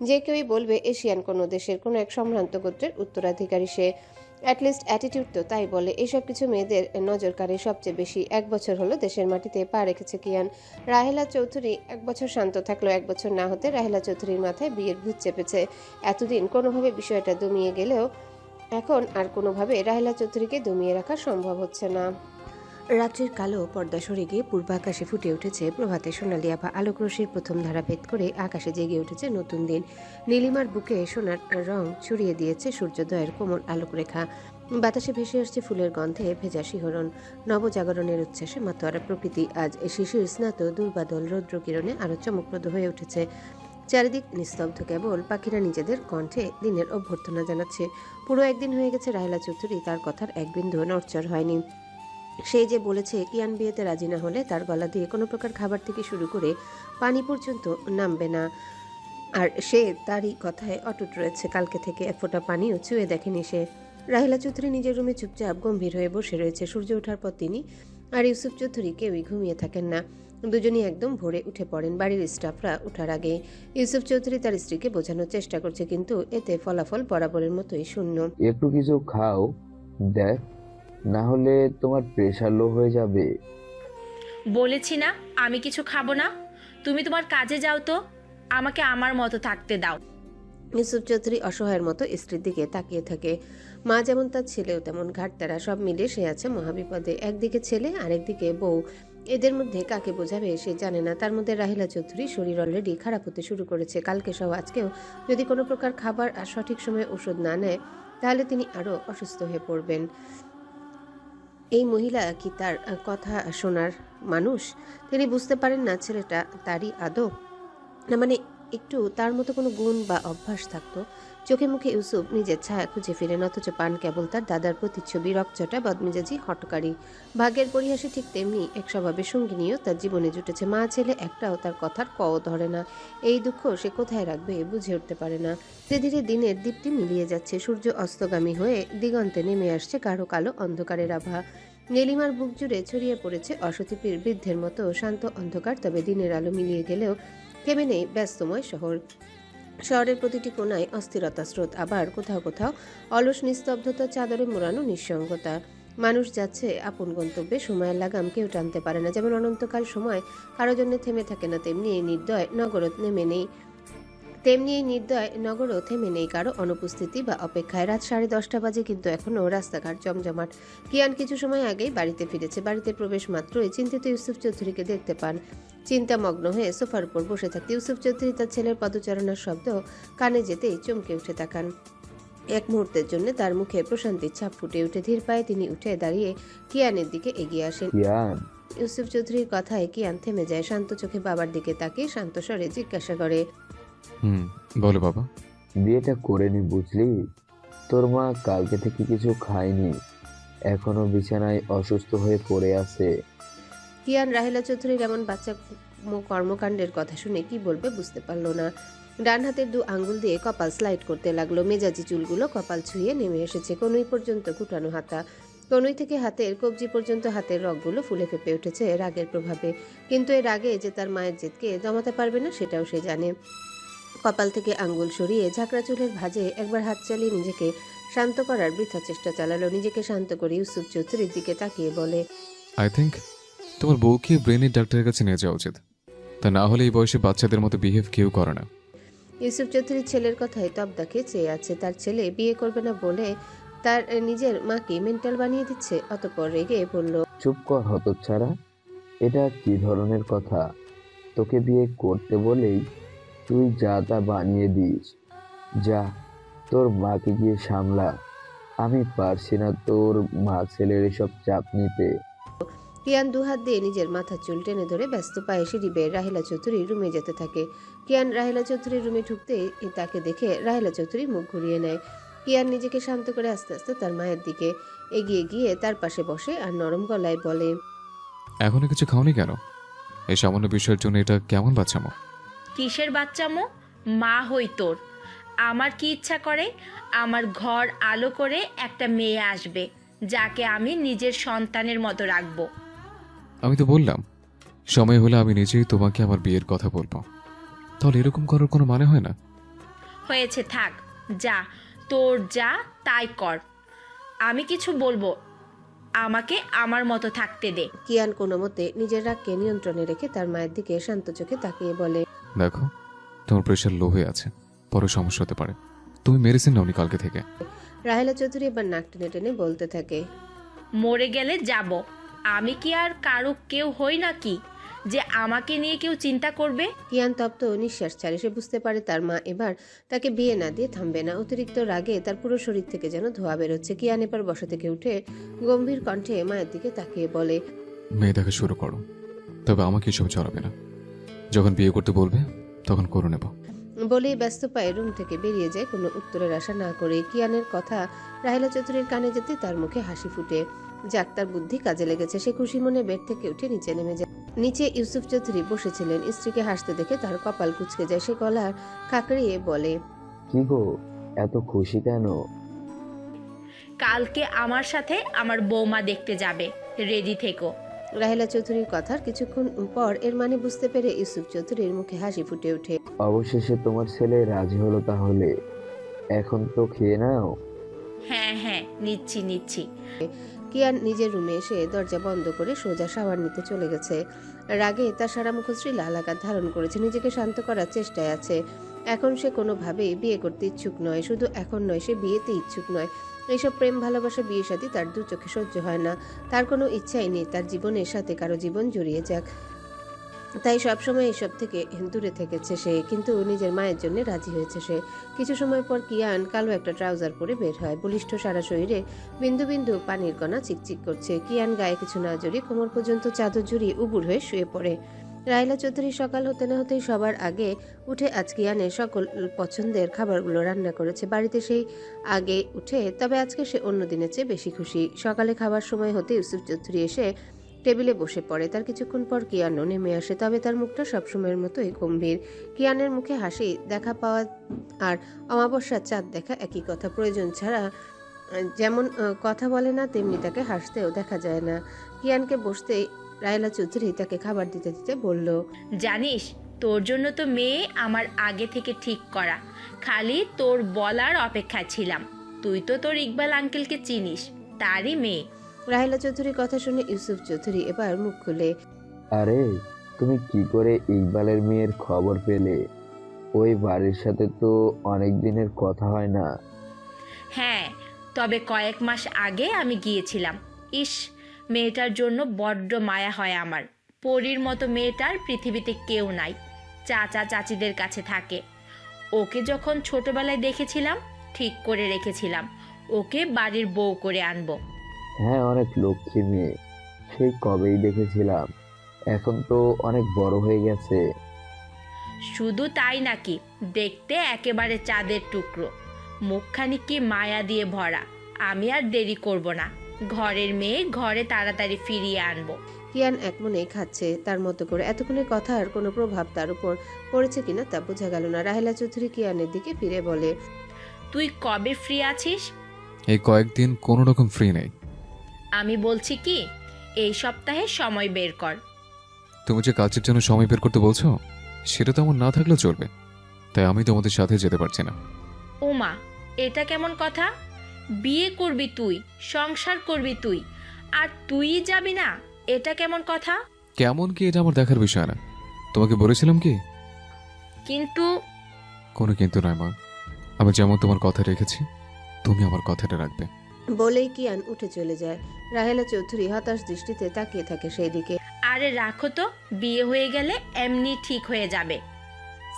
যে কেউই বলবে এশিয়ান কোনো দেশের কোনো এক সম্ভ্রান্ত গোত্রের উত্তরাধিকারী সে। অ্যাটলিস্ট অ্যাটিটিউড তো তাই বলে। এইসব কিছু মেয়েদের নজর কাড়ে সবচেয়ে বেশি। 1 বছর হলো দেশের মাটিতে পা রেখেছে কিয়ান। রাহেলা চৌধুরী 1 বছর শান্ত থাকলেও 1 বছর না হতে রাহেলা চৌধুরীর মাথায় বিয়ের ভূত চেপেছে। এতদিন কোনোভাবে বিষয়টা দমিয়ে গেলেও এখন আর কোনোভাবে রাহেলা চৌধুরীকে দমিয়ে রাখা সম্ভব হচ্ছে না। রাত্রির কালো পর্দা সরে গিয়ে পূর্ব আকাশে ফুটে উঠেছে প্রভাতে সোনালি আভা। আলোকরশ্মির প্রথম ধারা ভেদ করে আকাশে জেগে উঠেছে নতুন দিন। নীলিমার বুকে সোনার রং ছড়িয়ে দিয়েছে সূর্যোদয়ের কোমল আলোকরেখা। বাতাসে ভেসে আসছে ফুলের গন্ধে ভেজা শিহরণ। নবজাগরণের উচ্ছ্বাসে মাতোয়ারা প্রকৃতি আজ শিশির স্নাত দুর্বাদল রৌদ্রকিরণে আরো চমকপ্রদ হয়ে উঠেছে। চারিদিক নিস্তব্ধ, কেবল পাখিরা নিজেদের কণ্ঠে দিনের অভ্যর্থনা জানাচ্ছে। পুরো একদিন হয়ে গেছে রাহেলা চৌধুরী তার কথার এক বিন্দু নড়চড় হয়নি। সে যে বলেছে কিয়ান বিয়েতে রাজি না হলে তার গলা দিয়ে কোনো প্রকার খাবার থেকে শুরু করে পানি পর্যন্ত নামবে না, আর সে তারই কথায় অটুট রয়েছে। কালকে থেকে এক ফোঁটা পানিও ছুঁয়ে দেখেনি সে। রাহেলা চৌধুরী নিজের রুমে চুপচাপ গম্ভীর হয়ে বসে রয়েছে। সূর্য ওঠার পর তিনি আর ইউসুফ চৌধুরী কেউই ঘুমিয়ে থাকেন না। দুজনই একদম ভোরে উঠে পড়েন, বাড়ির স্টাফরা ওঠার আগে। ইউসুফ চৌধুরী তার স্ত্রীকে বোঝানোর চেষ্টা করছে, কিন্তু এতে ফলাফল বরাবরের মতোই শূন্য। একটু কিছু খাও দেখ, না হলে তোমার প্রেশার লো হয়ে যাবে। বলেছি না আমি কিছু খাবো না। তুমি তোমার কাজে যাও তো, আমাকে আমার মতো থাকতে দাও। ইউসুফ চৌধুরী অসহায়ের মতো স্ত্রীর দিকে তাকিয়ে থাকে। মা যেমন তার ছেলেও তেমন, ঘাটতারা সব মিলে সে আছে মহাবিপদে। একদিকে ছেলে আর একদিকে বউ, এদের মধ্যে কাকে বোঝাবে সে জানে না। তার মধ্যে রাহেলা চৌধুরী শরীর অলরেডি খারাপ হতে শুরু করেছে। কালকে সহ আজকেও যদি কোনো প্রকার খাবার আর সঠিক সময়ে ওষুধ না নেয় তাহলে তিনি আরও অসুস্থ হয়ে পড়বেন। এই মহিলা কি তার কথা শোনার মানুষ? তিনি বুঝতে পারেন না ছেলেটা তারই আদৌ না, মানে একটু তার মতো কোনো গুণ বা অভ্যাস থাকতো। চোখে মুখে ইউসুফ নিজের ছায়া খুঁজে ফিরেন, অথচ পান কেবল তার দাদার প্রতিচ্ছবি, রকচটা বদমেজাজি হটকারী। ভাগ্যের পরিহাসে ঠিক তেমনি এক স্বভাবের সঙ্গিনীও তার জীবনে জুটেছে। মা ছেলে একটাও তার কথার কও ধরে না। এই দুঃখ সে কোথায় রাখবে বুঝে উঠতে পারে না। ধীরে ধীরে দিনের দীপ্তি মিলিয়ে যাচ্ছে। সূর্য অস্তগামী হয়ে দিগন্তে নেমে আসছে গাঢ় কালো অন্ধকারের আভা। নীলিমার বুক জুড়ে ছড়িয়ে পড়েছে অসতিপীর বৃদ্ধের মতো শান্ত অন্ধকার। তবে দিনের আলো মিলিয়ে গেলেও থেমে নেই ব্যস্তময় শহর। শহরের প্রতিটি কোণায় অস্থিরতা স্রোত, আবার কোথাও কোথাও অলস নিস্তব্ধতা, চাদরে মোড়ানো নিঃসঙ্গতা। মানুষ যাচ্ছে আপন গন্তব্যে, সময়ের লাগাম কেউ টানতে পারে না। যেমন অনন্তকাল সময় কারো জন্য থেমে থাকে না, তেমনি এই নির্দয় নগরও থেমে নেই কারো অনুপস্থিতি বা অপেক্ষায়। রাত 10:30 বাজে, কিন্তু এখনও রাস্তাঘাট জমজমাট। কিয়ান কিছু সময় আগেই বাড়িতে ফিরেছে। বাড়িতে প্রবেশ মাত্রই চিন্তিত ইউসুফ চৌধুরীকে দেখতে পান। চিন্তামগ্ন হয়ে সোফার উপর বসে থাকতে ইউসুফ চৌধুরী তার ছেলের পদচারণার শব্দ কানে যেতেই চমকে উঠে তাকান। এক মুহূর্তের জন্য তার মুখে প্রশান্তির ছাপ ফুটে উঠে ধীর পায়ে তিনি উঠে দাঁড়িয়ে কিয়ানের দিকে এগিয়ে আসেন। কিয়ান, ইউসুফ চৌধুরীর কথায় কিয়ান থেমে যায়। শান্ত চোখে বাবার দিকে তাকিয়ে শান্ত স্বরে জিজ্ঞাসা করে, বলো বাবা। বিয়েটা করে নি বুঝলি? তোর মা কালকে থেকে কিছু খায়নি, এখনো বিছানায় অসুস্থ হয়ে পড়ে আছে। কিয়ান রাহেলা চৌধুরীর এমন বাচ্চা কর্মকাণ্ডের কথা শুনে কি বলবে বুঝতে পারল না। ডান হাতের 2 আঙ্গুল দিয়ে কপাল স্লাইড করতে লাগলো। মেজাজি চুলগুলো কপাল ছুঁয়ে নেমে এসেছে। কনুই পর্যন্ত কুটানো হাতা। কনুই থেকে হাতের কবজি পর্যন্ত হাতের রগগুলো ফুলে ফেপে উঠেছে রাগের প্রভাবে। কিন্তু এর আগে যে তার মায়ের জেদকে দমাতে পারবে না সেটাও সে জানে। কপাল থেকে আঙ্গুল সরিয়ে ঝাঁকড়া চুলের ভাঁজে একবার হাত চালিয়ে নিজেকে শান্ত করার বৃথা চেষ্টা চালালো। নিজেকে শান্ত করে ইউসুফ চৌধুরীর দিকে তাকিয়ে বলে, আই থিঙ্ক তোমার বউকে ব্রেনের ডাক্তারের কাছে নিয়ে যাওয়া উচিত। তা না হলে এই বয়সে বাচ্চাদের মতো বিহেভ কেউ করে না। ইউসুফ চৌধুরীর ছেলের কথায় তবদাকে চেয়ে আছে। তার ছেলে বিয়ে করবে না বলে তার নিজের মাকে মেন্টাল বানিয়ে দিচ্ছে। অতঃপর রেগে বলল, চুপ কর হতচ্ছাড়া, এটা কি ধরনের কথা? তোকে বিয়ে করতে বলেই তুই যা তা বানিয়ে দিস। যা, তোর মাকে গিয়ে সামলা। আমি পারছি না তোর মা ছেলের এসব চাপ নিতে। কিয়ান 2 হাত দিয়ে নিজের মাথার চুল টেনে ধরে ব্যস্ত পায়ে সিঁড়ি বেয়ে রাহেলা চৌধুরী রুমে যেতে থাকে। কিয়ান রাহেলা চৌধুরীর রুমে ঢুকতে তাকে দেখে রাহেলা চৌধুরী মুখ ঘুরিয়ে নেয়। কিয়ান নিজেকে শান্ত করে আস্তে আস্তে তার মায়ের দিকে এগিয়ে গিয়ে তার পাশে বসে আর নরম গলায় বলে, এখনো কিছু খাওনি কেন? এই সামান্য বিষয়ের জন্য এটা কেমন বাচ্চামো? কিসের বাচ্চামো? মা হই তোর। আমার কি ইচ্ছা করে, আমার ঘর আলো করে একটা মেয়ে আসবে যাকে আমি নিজের সন্তানের মতো রাখবো। আমি তো বললাম সময় হলে আমি নিজেই তোমাকে আমার বিয়ের কথা বলবো। তাহলে এরকম করার কোনো মানে হয় না। হয়েছে, থাক, যা, তোর যা তাই কর। আমি কিছু বলবো, আমাকে আমার মতো থাকতে দে। কিয়ান কোনো মতে নিজের রাগকে নিয়ন্ত্রণে রেখে তার মায়ের দিকে শান্ত চোখে তাকিয়ে বলে, দেখো, তোমার প্রেশার লো হয়ে আছে, পরে সমস্যা হতে পারে। তুমি মেডিসিন নাওনি কালকে থেকে? রাহেলা চৌধুরী এবার নাক টেনে টেনে বলতে থাকে, মরে গেলে যাব। আমি কি আর কারো কেউ হই নাকি যে আমাকে নিয়ে কেউ চিন্তা করবে? কিয়ান তপ্ত নিঃশ্বাস ছাড়ে। সে বুঝতে পারে তার মা এবার তাকে বিয়ে না দিয়ে থামবে না। অতিরিক্ত রাগে তার পুরো শরীর থেকে যেন ধোঁয়া বেরোচ্ছে। কিয়ান এবার বসা থেকে উঠে গম্ভীর কণ্ঠে মায়ের দিকে তাকিয়ে বলে, মেয়ে দেখা শুরু করো, তবে আমাকে এসব চড়াবে না। যখন বিয়ে করতে বলবে তখন করে নেব। বলেই ব্যস্ত পায়ে রুম থেকে বেরিয়ে যায় কোনো উত্তরের আশা না করে। কিয়ানের কথা রাহেলা চৌধুরীর কানে যেতে তার মুখে হাসি ফুটে। যাক, তার বুদ্ধি কাজে লেগেছে। সে খুশি মনে বেড থেকে উঠে নিচে নেমে যায়। নিচে ইউসুফ চৌধুরী বসেছিলেন। স্ত্রীকে হাসতে দেখে তার কপাল কুঁচকে যায়। সে গলার কাকড়িয়ে বলে, কি গো, এত খুশি কেন? কালকে আমার সাথে আমার বৌমা দেখতে যাবে, রেডি থেকো। রাহেলা চৌধুরীর কথার কিছুক্ষণ পর এর মানে বুঝতে পেরে ইউসুফ চৌধুরীর মুখে হাসি ফুটে ওঠে। অবশেষে তোমার ছেলে রাজি হলো তাহলে? এখন তো খেয়ে নাও। হ্যাঁ হ্যাঁ, নিচ্ছি। কিয়ান নিজের রুমে এসে দরজা বন্ধ করে সোজা শাওয়ার নিতে চলে গেছে। রাগে তার সারা মুখশ্রী লাল আকার ধারণ করেছে। নিজেকে শান্ত করার চেষ্টায় আছে। এখন সে কোনোভাবেই বিয়ে করতে ইচ্ছুক নয়। শুধু এখন নয়, সে বিয়েতে ইচ্ছুক নয়। এইসব প্রেম ভালোবাসা বিয়ে সাথে তার 2 চোখে সহ্য হয় না। তার কোনো ইচ্ছাই নেই তার জীবনের সাথে কারো জীবন জড়িয়ে যাক। তাই সবসময় এসব থেকে দূরে থেকেছে সে। কিন্তু নিজের মায়ের জন্য রাজি হয়েছে সে। কিছু সময় পর কিয়ান কালো একটা ট্রাউজার পরে বের হয়। বলিষ্ঠ সারা শরীরে বিন্দু বিন্দু পানির কণা চিকচিক করছে। কিয়ান গায়ে কিছু না জড়িয়ে কোমর পর্যন্ত চাদর জড়িয়ে উবুর হয়ে শুয়ে পড়ে। রাহেলা চৌধুরী সকাল হতে না হতেই সবার আগে উঠে আজ কিয়ানের সকল পছন্দের খাবারগুলো রান্না করেছে। বাড়িতে সেই আগে উঠে, তবে আজকে সে অন্য দিনের চেয়ে বেশি খুশি। সকালে খাবার সময় হতে ইউসুফ চৌধুরী এসে টেবিলে বসে পড়ে। তার কিছুক্ষণ পর কিয়ানও নেমে আসে, তবে তার মুখটা সবসময়ের মতোই গম্ভীর। কিয়ানের মুখে হাসি দেখা পাওয়া আর অমাবস্যার চাঁদ দেখা একই কথা। প্রয়োজন ছাড়া যেমন কথা বলে না, তেমনি তাকে হাসতেও দেখা যায় না। কিয়ানকে বসতে রাহেলা চৌধুরী তাকে খাবার দিতে দিতে বলল, জানিস তোর জন্য তো মেয়ে আমার আগে থেকে ঠিক করা, খালি তোর বলার অপেক্ষা ছিলাম। তুই তো তোর ইকবাল আঙ্কেলকে চিনিস, তারই মেয়ে। রাহেলা চৌধুরীর কথা শুনে ইউসুফ চৌধুরী এবার মুখ খুলে, আরে তুমি কি করে ইকবালের মেয়ের খবর পেলে? ওই বাড়ির সাথে তো অনেক দিনের কথা হয় না। হ্যাঁ, তবে কয়েক মাস আগে আমি গিয়েছিলাম। ইস, মেয়েটার জন্য বড্ড মায়া হয় আমার। পরীর মতো মেয়েটার পৃথিবীতে কেউ নাই, চাচা চাচিদের কাছে থাকে। ওকে যখন ছোটবেলায় দেখেছিলাম, ঠিক করে রেখেছিলাম ওকে বাড়ির বউ করে আনবো। হ্যাঁ, অনেক লক্ষ্মী মেয়ে, সেই কবেই দেখেছিলাম। এখন তো অনেক বড় হয়ে গেছে। শুধু তাই নাকি, দেখতে একেবারে চাঁদের টুকরো, মুখখানি কি মায়া দিয়ে ভরা। আমি আর দেরি করব না, ঘরের মেয়ে ঘরে তাড়াতাড়ি ফিরিয়ে আনবো। কিয়ান একমনে খাচ্ছে তার মতো করে। এতক্ষণের কথার কোনো প্রভাব তার উপর পড়েছে কিনা তা বোঝা গেল না। রাহেলা চৌধুরী কিয়ানের দিকে ফিরে বলে, তুই কবে ফ্রি আছিস? এই কয়েকদিন কোনো রকম ফ্রি নেই। আমি বলছি কি, এই সপ্তাহে সময় বের কর। তুমি যে কাজের জন্য সময় বের করতে বলছো, সেটা তো আমার না থাকলেও চলবে, তাই আমি তোমাদের সাথে যেতে পারছি না। ওমা, এটা কেমন কথা? বিয়ে করবি তুই, সংসার করবি তুই, আর তুই যাবি না? এটা কেমন কথা? কেমন কি এটা আমার দেখার বিষয় না। তোমাকে বলেছিলাম কি? কিন্তু কোনো কিন্তু নয় মা, আমি যেমন তোমার কথা রেখেছি, তুমি আমার কথাটা রাখবে। বলেই কিয়ান উঠে চলে যায়। রাহেলা চৌধুরী হতাশ দৃষ্টিতে তাকিয়ে থাকে সেই দিকে। আরে রাখো তো, বিয়ে হয়ে গেলে এমনি ঠিক হয়ে যাবে।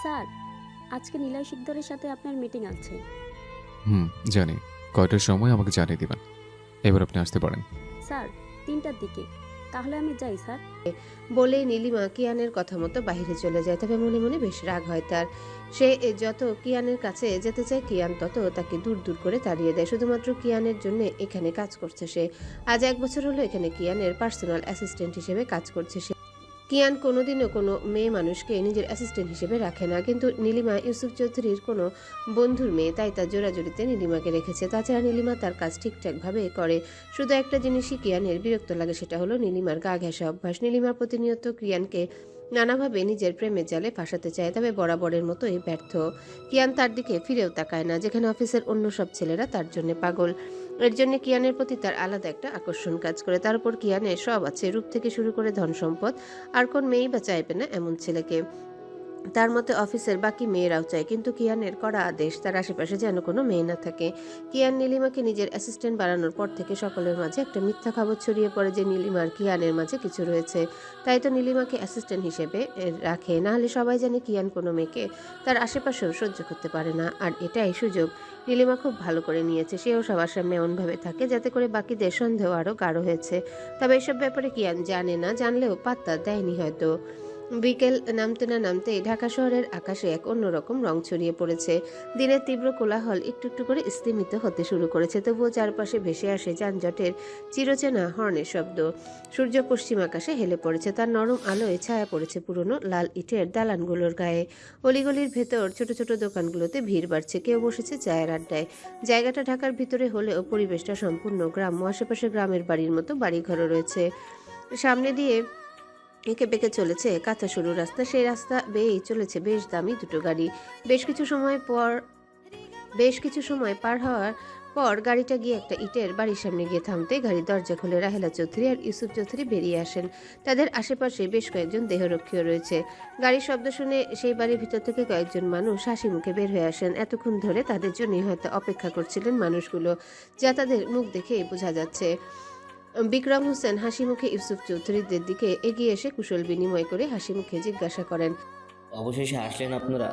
স্যার, আজকে নিলয় শিকদারের সাথে আপনার মিটিং আছে। জানি। কয়টার সময় আমাকে জানিয়ে দিবেন। এবার আপনি আসতে পারেন। স্যার, 3টার দিকে। তাহলে আমি যাই স্যার। বলেই নীলিমা কিয়ানের কথা মতো বাইরে চলে যায়। তবে মনে মনে বেশ রাগ হয় তার। সে যত কিয়ানের কাছে যেতে চায়, কিয়ান তত তাকে দূর দূর করে তাড়িয়ে দেয়। শুধুমাত্র কিয়ানের জন্য এখানে কাজ করছে সে। আজ 1 বছর হলো এখানে কিয়ানের পার্সোনাল অ্যাসিস্ট্যান্ট হিসেবে কাজ করছে সে। কিয়ান কোনোদিনও কোনো মেয়ে মানুষকে নিজের অ্যাসিস্ট্যান্ট হিসেবে রাখে না, কিন্তু নীলিমা ইউসুফ চৌধুরীর কোনো বন্ধুর মেয়ে, তাই তার জোরাজুরিতে নীলিমাকে রেখেছে। তাছাড়া নীলিমা তার কাজ ঠিকঠাকভাবে করে। শুধু একটা জিনিসই কিয়ানের বিরক্ত লাগে, সেটা হলো নীলিমার গা ঘেঁষা অভ্যাস। নীলিমা প্রতিনিয়ত কিয়ানকে নানাভাবে নিজের প্রেমের জালে ফাঁসাতে চায়, তবে বরাবরের মতোই ব্যর্থ। কিয়ান তার দিকে ফিরেও তাকায় না, যেখানে অফিসের অন্য সব ছেলেরা তার জন্য পাগল। এর জন্য কিয়ানের প্রতি তার আলাদা একটা আকর্ষণ কাজ করে। তার উপর কিয়ানের সব আছে, রূপ থেকে শুরু করে ধন সম্পদ। আর কোন মেয়েই বা চাইবে না এমন ছেলেকে? তার মতে অফিসের বাকি মেয়েরাও চায়, কিন্তু কিয়ানের করা আদেশ তার আশেপাশে যেন কোনো মেয়ে না থাকে। কিয়ান নীলিমাকে নিজের অ্যাসিস্ট্যান্ট বানানোর পর থেকে সকলের মাঝে একটা মিথ্যা খবর ছড়িয়ে পড়ে যে নীলিমার কিয়ানের মাঝে কিছু রয়েছে। তাই তো নীলিমাকে অ্যাসিস্ট্যান্ট হিসেবে রাখে, না হলে সবাই জানে কিয়ান কোনো মেয়েকে তার আশেপাশেও সহ্য করতে পারে না। আর এটাই সুযোগ নীলিমা খুব ভালো করে নিয়েছে। সেও সবার সামনে এমনভাবে থাকে যাতে করে বাকিদের সন্দেহ আরও গাঢ় হয়েছে। তবে এসব ব্যাপারে কিয়ান জানে না, জানলেও পাত্তা দেয়নি হয়তো। বিকেল নামতে না নামতেই ঢাকা শহরের আকাশে এক অন্যরকম রং ছড়িয়ে পড়েছে। দিনের তীব্র কোলাহল একটু একটু করে স্তিমিত হতে শুরু করেছে, তবুও চারপাশে ভেসে আসে যানজটের চিরচেনা হর্নের শব্দ। সূর্য পশ্চিম আকাশে হেলে পড়েছে, তার নরম আলোয় ছায়া পড়েছে পুরনো লাল ইটের দালানগুলোর গায়ে। অলিগলির ভেতর ছোট ছোট দোকানগুলোতে ভিড় বাড়ছে, কেউ বসেছে চায়ের আড্ডায়। জায়গাটা ঢাকার ভিতরে হলেও পরিবেশটা সম্পূর্ণ গ্রাম্য। আশেপাশে গ্রামের বাড়ির মতো বাড়িঘরও রয়েছে। সামনে দিয়ে এঁকে বেঁকে চলেছে কাঁচা সরু রাস্তা, সেই রাস্তা বেয়েই চলেছে বেশ দামি দুটো গাড়ি। বেশ কিছু সময় পার হওয়ার পর গাড়িটা গিয়ে একটা ইটের বাড়ির সামনে গিয়ে থামতে গাড়ির দরজা খুলে রাহেলা চৌধুরী আর ইউসুফ চৌধুরী বেরিয়ে আসেন। তাদের আশেপাশে বেশ কয়েকজন দেহরক্ষীও রয়েছে। গাড়ির শব্দ শুনে সেই বাড়ির ভিতর থেকে কয়েকজন মানুষ হাসি মুখে বের হয়ে আসেন। এতক্ষণ ধরে তাদের জন্যই হয়তো অপেক্ষা করছিলেন মানুষগুলো, যা তাদের মুখ দেখেই বোঝা যাচ্ছে। বিক্রম হোসেন হাসি মুখে ইউসুফ চৌধুরীদের দিকে এগিয়ে এসে কুশল বিনিময় করে হাসি মুখে জিজ্ঞাসা করেন, অবশেষে আসলেন আপনারা?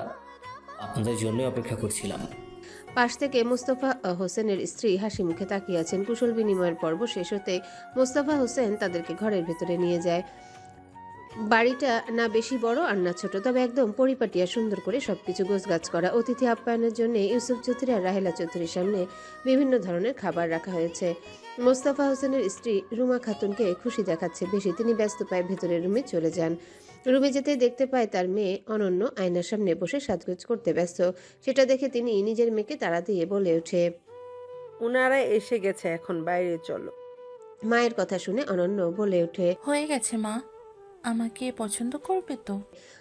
আপনাদের জন্য অপেক্ষা করছিলাম। পাশ থেকে মোস্তফা হোসেনের স্ত্রী হাসি মুখে তাকিয়ে আছেন। কুশল বিনিময়ের পর্ব শেষ হতে মোস্তফা হোসেন তাদেরকে ঘরের ভেতরে নিয়ে যায়। বাড়িটা না বেশি বড় আর না ছোট, তবে একদম পরিপাটিয়া সুন্দর করে সবকিছু গোছগাছ করা। অতিথি আপ্যায়নের জন্য ইউসুফ চৌধুরী আর রাহেলা চৌধুরীর সামনে বিভিন্ন ধরনের খাবার রাখা হয়েছে। মোস্তফা হোসেনের স্ত্রী রুমা খাতুনকে খুশি দেখাচ্ছে বেশি, তিনি ব্যস্ত পায়ে ভেতরের রুমে চলে যান। রুমে যেতে দেখতে পায় তার মেয়ে অনন্য আয়নার সামনে বসে সাজগোজ করতে ব্যস্ত। সেটা দেখে তিনি নিজের মেয়েকে তাড়া দিয়ে বলে ওঠে, ওনারা এসে গেছে, এখন বাইরে চলো। মায়ের কথা শুনে অনন্য বলে ওঠে, হয়ে গেছে মা, আমাকে পছন্দ করবে তো?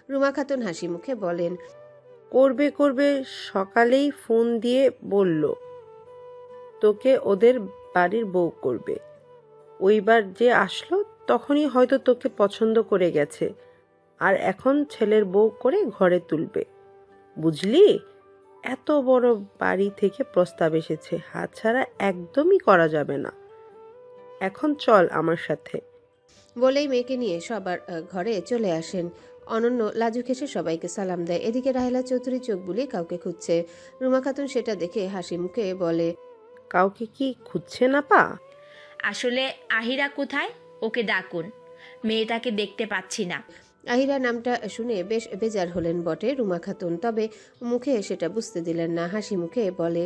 রুমা খাতুন হাসি মুখে বলেন, করবে করবে, সকালেই ফোন দিয়ে বলল তোকে ওদের বাড়ির বউ করবে। ওইবার যে আসলো তখনই হয়তো তোকে পছন্দ করে গেছে, আর এখন ছেলের বউ করে ঘরে তুলবে। বুঝলি, এত বড় বাড়ি থেকে প্রস্তাব এসেছে, হাতছাড়া একদমই করা যাবে না। এখন চল আমার সাথে। বলেই মেয়েকে নিয়ে সবার ঘরে চলে আসেন। অনন্য লাজুক হেসে সবাইকে সালাম দেয়। এদিকে রাহেলা চৌধুরী চোখ বুলিয়ে কাউকে খুঁজছে। রুমা খাতুন সেটা দেখে হাসি মুখে বলে, কাউকে কি খুঁজছে না পা? আসলে আহিরা কোথায়? ওকে ডাকুন, মেয়েটাকে দেখতে পাচ্ছি না। আহিরা নামটা শুনে বেশ বেজার হলেন বটে রুমা খাতুন, তবে মুখে সেটা বুঝতে দিলেন না। হাসি মুখে বলে,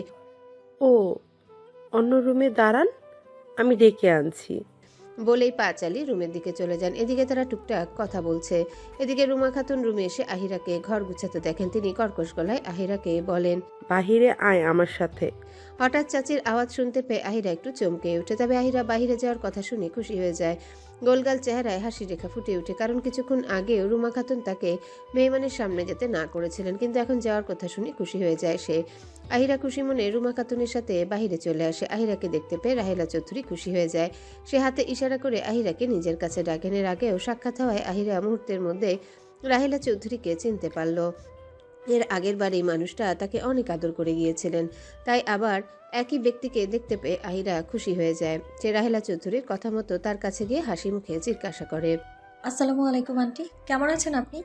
ও, অন্য রুমে দাঁড়ান, আমি ডেকে আনছি। বলেই পা চালিয়ে রুমের দিকে চলে যান। এদিকে তারা টুকটাক কথা বলছে। এদিকে রুমা খাতুন রুমে এসে আহিরাকে ঘর গুছাতে দেখেন। তিনি কর্কশ গলায় আহিরাকে বলেন, বাহিরে আয় আমার সাথে। হঠাৎ চাচির আওয়াজ শুনতে পেয়ে আহিরা একটু চমকে ওঠে। তবে আহিরা বাহিরে যাওয়ার কথা শুনে খুশি হয়ে যায়। গোলগাল চেহারায় হাসি রেখা ফুটে ওঠে, কারণ কিছুক্ষণ আগেও রুমা খাতুন তাকে মেহমানের সামনে যেতে না করেছিলেন, কিন্তু এখন যাওয়ার কথা শুনে খুশি হয়ে যায় সে। আহিরা খুশি মনে রুমা খাতুনের সাথে বাহিরে চলে আসে। আহিরাকে দেখতে পেয়ে রাহেলা চৌধুরী খুশি হয়ে যায়। সে হাতে ইশারা করে আহিরাকে নিজের কাছে ডাকেন। এর আগেও সাক্ষাৎ হওয়ায় আহিরা মুহূর্তের মধ্যে রাহেলা চৌধুরীকে চিনতে পারল। এর আগের বার এই মানুষটা তাকে অনেক আদর করে গিয়েছিলেন, তাই আবার একই ব্যক্তিকে দেখতে পেয়ে আহিরা খুশি হয়ে যায়। সে রাহেলা চৌধুরীর কথা মতো তার কাছে গিয়ে হাসি মুখে জিজ্ঞাসা করে, আসসালামু আলাইকুম আন্টি, কেমন আছেন আপনি?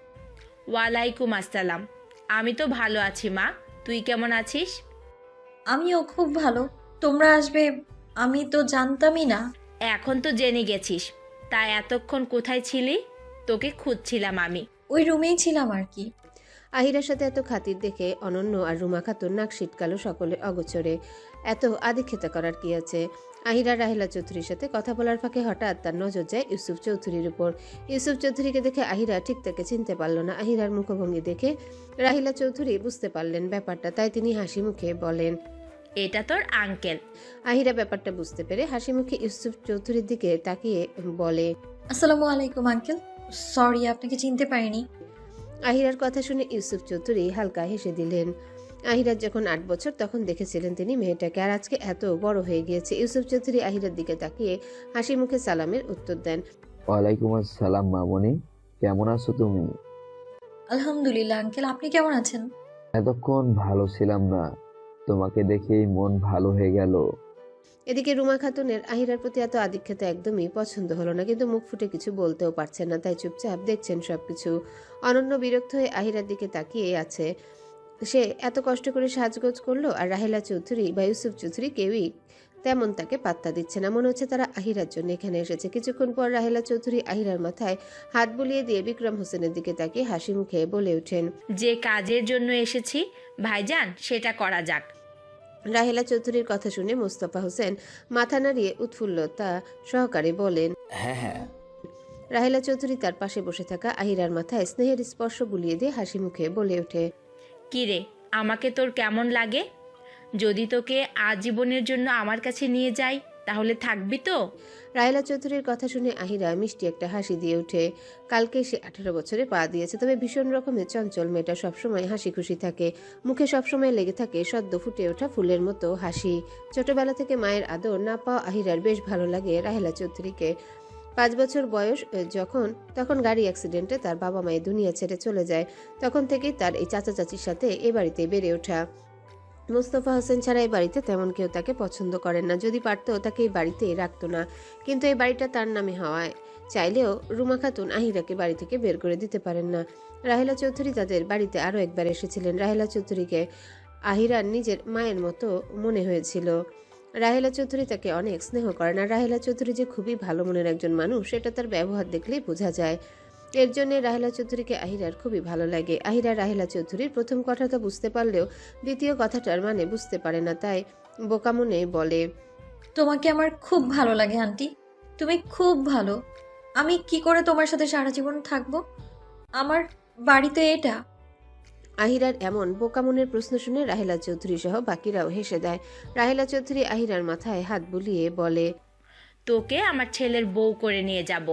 ওয়ালাইকুম আসসালাম। আমি তো ভালো আছি মা, তুই কেমন আছিস? আমিও খুব ভালো। তোমরা আসবে আমি তো জানতামই না। এখন তো জেনে গেছিস, তাই এতক্ষণ কোথায় ছিলি? তোকে খুঁজছিলাম আমি। ওই রুমেই ছিলাম আর কি। আহিরার সাথে এত খাতির দেখে অনন্য আর রুমা খাতুন নাক শীতকালো সকলে অগোচরে। এত আদিক্ষেতা করার কি আছে? আহিরা রাহেলা চৌধুরীর সাথে কথা বলার ফাঁকে হঠাৎ তার নজর যায় ইউসুফ চৌধুরীর উপর। ইউসুফ চৌধুরীকে দেখে আহিরা ঠিক তাকে চিনতে পারল না। আহিরার মুখভঙ্গি দেখে রাহেলা চৌধুরী বুঝতে পারলেন ব্যাপারটা, তাই তিনি হাসি মুখে বলেন, এটা তোর আঙ্কেল। আহিরা ব্যাপারটা বুঝতে পেরে হাসি মুখে ইউসুফ চৌধুরীর দিকে তাকিয়ে বলে, আসসালামু আলাইকুম আঙ্কেল, সরি আপনাকে চিনতে পারিনি। আহিরার কথা শুনে ইউসুফ চৌধুরী হালকা হেসে দিলেন। আহিরার যখন 8 বছর তখন দেখেছিলেন তিনি মেয়েটাকে, আর আজকে এত বড় হয়ে গিয়েছে। ইউসুফ চৌধুরী আহিরার দিকে তাকিয়ে হাসি মুখে সালামের উত্তর দেন। ওয়ালাইকুম আসসালাম মামনি, কেমন আছো তুমি? আলহামদুলিল্লাহ আঙ্কেল, আপনি কেমন আছেন? এতক্ষণ ভালো ছিলাম না, তোমাকে দেখেই মন ভালো হয়ে গেল। এদিকে রুমা খাতুনের আহিরার প্রতি এত আদিক্ষেতা একদমই পছন্দ হলো না, কিন্তু মুখ ফুটে কিছু বলতেও পারছেন না, তাই চুপচাপ দেখছেন সবকিছু। অনন্য বিরক্ত হয়ে আহিরার দিকে তাকিয়ে আছে। সে এত কষ্ট করে সাজগোজ করলো, আর রাহেলা চৌধুরী বা ইউসুফ চৌধুরী কেউই তেমন তাকে পাত্তা দিচ্ছে না। মনে হচ্ছে তারা আহিরার জন্য এখানে এসেছে। কিছুক্ষণ পর রাহেলা চৌধুরী আহিরার মাথায় হাত বুলিয়ে দিয়ে বিক্রম হোসেনের দিকে তাকিয়ে হাসি মুখে বলে ওঠেন, যে কাজের জন্য এসেছি ভাইজান সেটা করা যাক। রাহেলা চৌধুরীর কথা শুনে মোস্তফা হোসেন মাথা নাড়িয়ে উৎফুল্লতা সহকারে বলেন, হ্যাঁ হ্যাঁ। রাহেলা চৌধুরী তার পাশে বসে থাকা আহিরার মাথায় স্নেহের স্পর্শ বুলিয়ে দিয়ে হাসি মুখে বলে ওঠে, কিরে, আমাকে তোর কেমন লাগে? যদি তোকে আজীবনের জন্য আমার কাছে নিয়ে যাই তাহলে থাকবি তো? রাহেলা চৌধুরীর কথা শুনে আহিরা মিষ্টি একটা হাসি দিয়ে ওঠে। কালকে সে 18 বছরে পা দিয়েছে, তবে ভীষণ রকমের চঞ্চল মেয়েটা সবসময় হাসি খুশি থাকে। মুখে সবসময় লেগে থাকে সদ্য ফুটে ওঠা ফুলের মতো হাসি। ছোটবেলা থেকে মায়ের আদর না পাওয়া আহিরার বেশ ভালো লাগে রাহেলা চৌধুরীকে। 5 বছর বয়স তখন গাড়ি অ্যাক্সিডেন্টে তার বাবা মায়ের দুনিয়া ছেড়ে চলে যায়। তখন থেকেই তার এই চাচা চাচির সাথে এ বাড়িতে বেড়ে ওঠা। মোস্তফা হোসেন ছাড়া এই বাড়িতে তেমন কেউ তাকে পছন্দ করেন না। যদি পারতো তাকে এই বাড়িতেই রাখতো না, কিন্তু এই বাড়িটা তার নামে হওয়ায় চাইলেও রুমা খাতুন আহিরাকে বাড়ি থেকে বের করে দিতে পারেন না। রাহেলা চৌধুরী তাদের বাড়িতে আরও একবার এসেছিলেন। রাহেলা চৌধুরীকে আহিরার নিজের মায়ের মতো মনে হয়েছিল। রাহেলা চৌধুরী তাকে অনেক স্নেহ করেন, আর রাহেলা চৌধুরী যে খুবই ভালো মনের একজন মানুষ সেটা তার ব্যবহার দেখলেই বোঝা যায়। এর জন্য রাহেলা চৌধুরীকে আহিরার খুবই ভালো লাগে। আহিরা রাহেলা চৌধুরীর প্রথম কথাটা বুঝতে পারলেও দ্বিতীয় কথাটার মানে বুঝতে পারে না, তাই বোকা মনে বলে, তোমাকে আমার খুব ভালো লাগে আন্টি, তুমি খুব ভালো। আমি কি করে তোমার সাথে সারা জীবন থাকবো? আমার বাড়িতে এটা। আহিরার এমন বোকা মনের প্রশ্ন শুনে রাহেলা চৌধুরী সহ বাকিরাও হেসে দেয়। রাহেলা চৌধুরী আহিরার মাথায় হাত বুলিয়ে বলে, তোকে আমার ছেলের বউ করে নিয়ে যাব।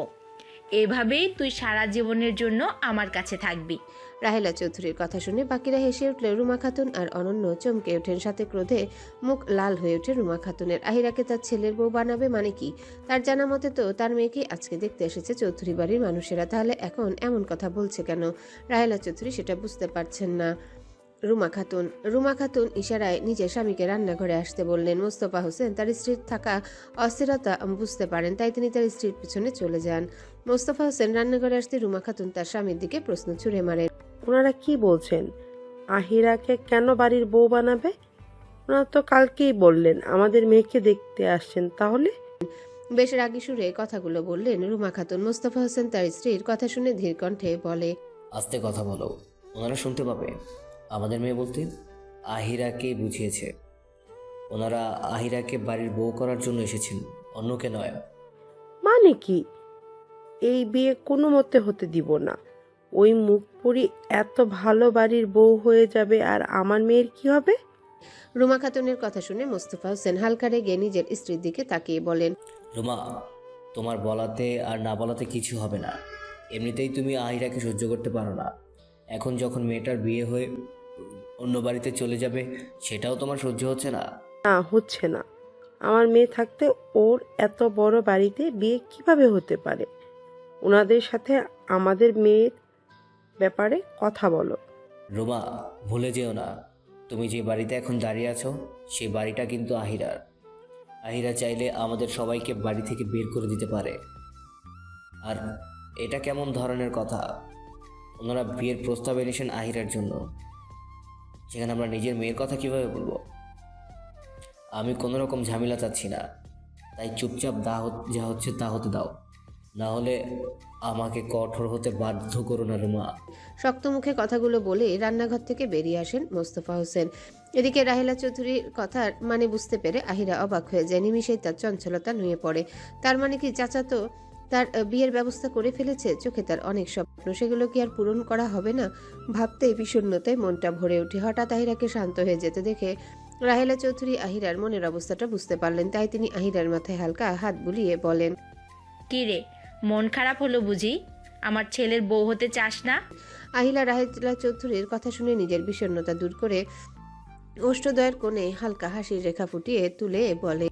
এভাবেই তুই সারা জীবনের জন্য আমার কাছে থাকবি। রাহেলা চৌধুরীর কথা শুনে বাকিরা হেসে উঠলে রুমা খাতুন আর অনন্য চমকে ওঠেন, সাথে ক্রোধে মুখ লাল হয়ে ওঠে রুমা খাতুনের। আহিরাকে তার ছেলের বউ বানাবে মানে কি? তার জানা মতে তো তার মেয়েকে আজকে দেখতে এসেছে চৌধুরী বাড়ির মানুষেরা, তাহলে এখন এমন কথা বলছে কেন? রাহেলা চৌধুরী সেটা বুঝতে পারছেন না। রুমা খাতুন ইশারায় নিজের স্বামীকে রান্নাঘরে আসতে বললেন। মোস্তফা হোসেন তার স্ত্রীর থাকা অস্থিরতা বুঝতে পারেন, তাই তিনি তার স্ত্রীর পিছনে চলে যান। মোস্তফা হোসেন রান্নাঘরে আসতে রুমা খাতুন তার স্বামীর দিকে প্রশ্ন ছুড়ে মারেন। ওনারা কি বলছেন? আহিরাকে কেন বাড়ির বউ বানাবে? ওনারা তো কালকেই বললেন আমাদের মেয়েকে দেখতে আসছেন, তাহলে? বেশ রাগী সুরে কথাগুলো বললেন রুমা খাতুন। মোস্তফা হোসেন তার স্ত্রীর কথা শুনে ধীর কণ্ঠে বলে, আস্তে কথা বলো, ওনারা শুনতে পাবে। আমাদের মেয়ে বলতে আহিরাকে বুঝিয়েছে। ওনারা আহিরাকে বাড়ির বউ করার জন্য এসেছেন, অন্যকে নয়। মানে কি? এই বিয়ে কোনো মতে হতে দিব না। ওই মুখপুরি এত ভালো বাড়ির বউ হয়ে যাবে, আর আমার মেয়ের কি হবে? রুমা খাতুনের কথা শুনে মোস্তফা হোসেন হালকা রেগে নিজের স্ত্রীর দিকে তাকিয়ে বলেন, রুমা, তোমার বলাতে আর না বলাতে কিছু হবে না। এমনিতেই তুমি আহিরাকে সহ্য করতে পারো না। এখন যখন মেয়েটার বিয়ে হয়ে অন্য বাড়িতে চলে যাবে, সেটাও তোমার সহ্য হচ্ছে না? না, হচ্ছে না। আমার মেয়ে থাকতে ওর এত বড় বাড়িতে বিয়ে কিভাবে হতে পারে? ওনাদের সাথে আমাদের মেয়ের ব্যাপারে কথা বলো। রুমা, ভুলে যেও না, তুমি যে বাড়িতে এখন দাঁড়িয়ে আছো সেই বাড়িটা কিন্তু আহিরার। আহিরা চাইলে আমাদের সবাইকে বাড়ি থেকে বের করে দিতে পারে। আর এটা কেমন ধরনের কথা? ওনারা বিয়ের প্রস্তাব এনেছেন আহিরার জন্য, সেখানে আমরা নিজের মেয়ের কথা কিভাবে বলবো? আমি কোনো রকম ঝামেলা চাচ্ছি না, তাই চুপচাপ যা হচ্ছে তা হতে দাও, না হলে আমাকে কঠোর হতে বাধ্য করো না রুমা। শক্ত মুখে কথাগুলো বলে রান্নাঘর থেকে বেরিয়ে আসেন মোস্তফা হোসেন। এদিকে রাহেলা চৌধুরীর কথার মানে বুঝতে পেরে আহিরা অবাক হয়ে যায়। নিমিষেই তার চঞ্চলতা নুয়ে পড়ে। তার মানে কি চাচা তো তার বিয়ের ব্যবস্থা করে ফেলেছে? চোখে তার অনেক স্বপ্ন, সেগুলো কি আর পূরণ করা হবে না? ভাবতেই বিষণ্ণতায় মনটা ভরে ওঠে। হঠাৎ আহিরাকে শান্ত হয়ে যেতে দেখে রাহেলা চৌধুরী আহিরার মনের অবস্থাটা বুঝতে পারলেন, তাই তিনি আহিরার মাথায় হালকা হাত বুলিয়ে বলেন, কি রে, মন খারাপ হলো বুঝি? আমার ছেলের বউ হতে চাস না? আহিলা রাহেলা চৌধুরীর কথা শুনে নিজের বিষণ্ণতা দূর করে অষ্টদয়ের কোণে হালকা হাসির রেখা ফুটিয়ে তুলে বলে,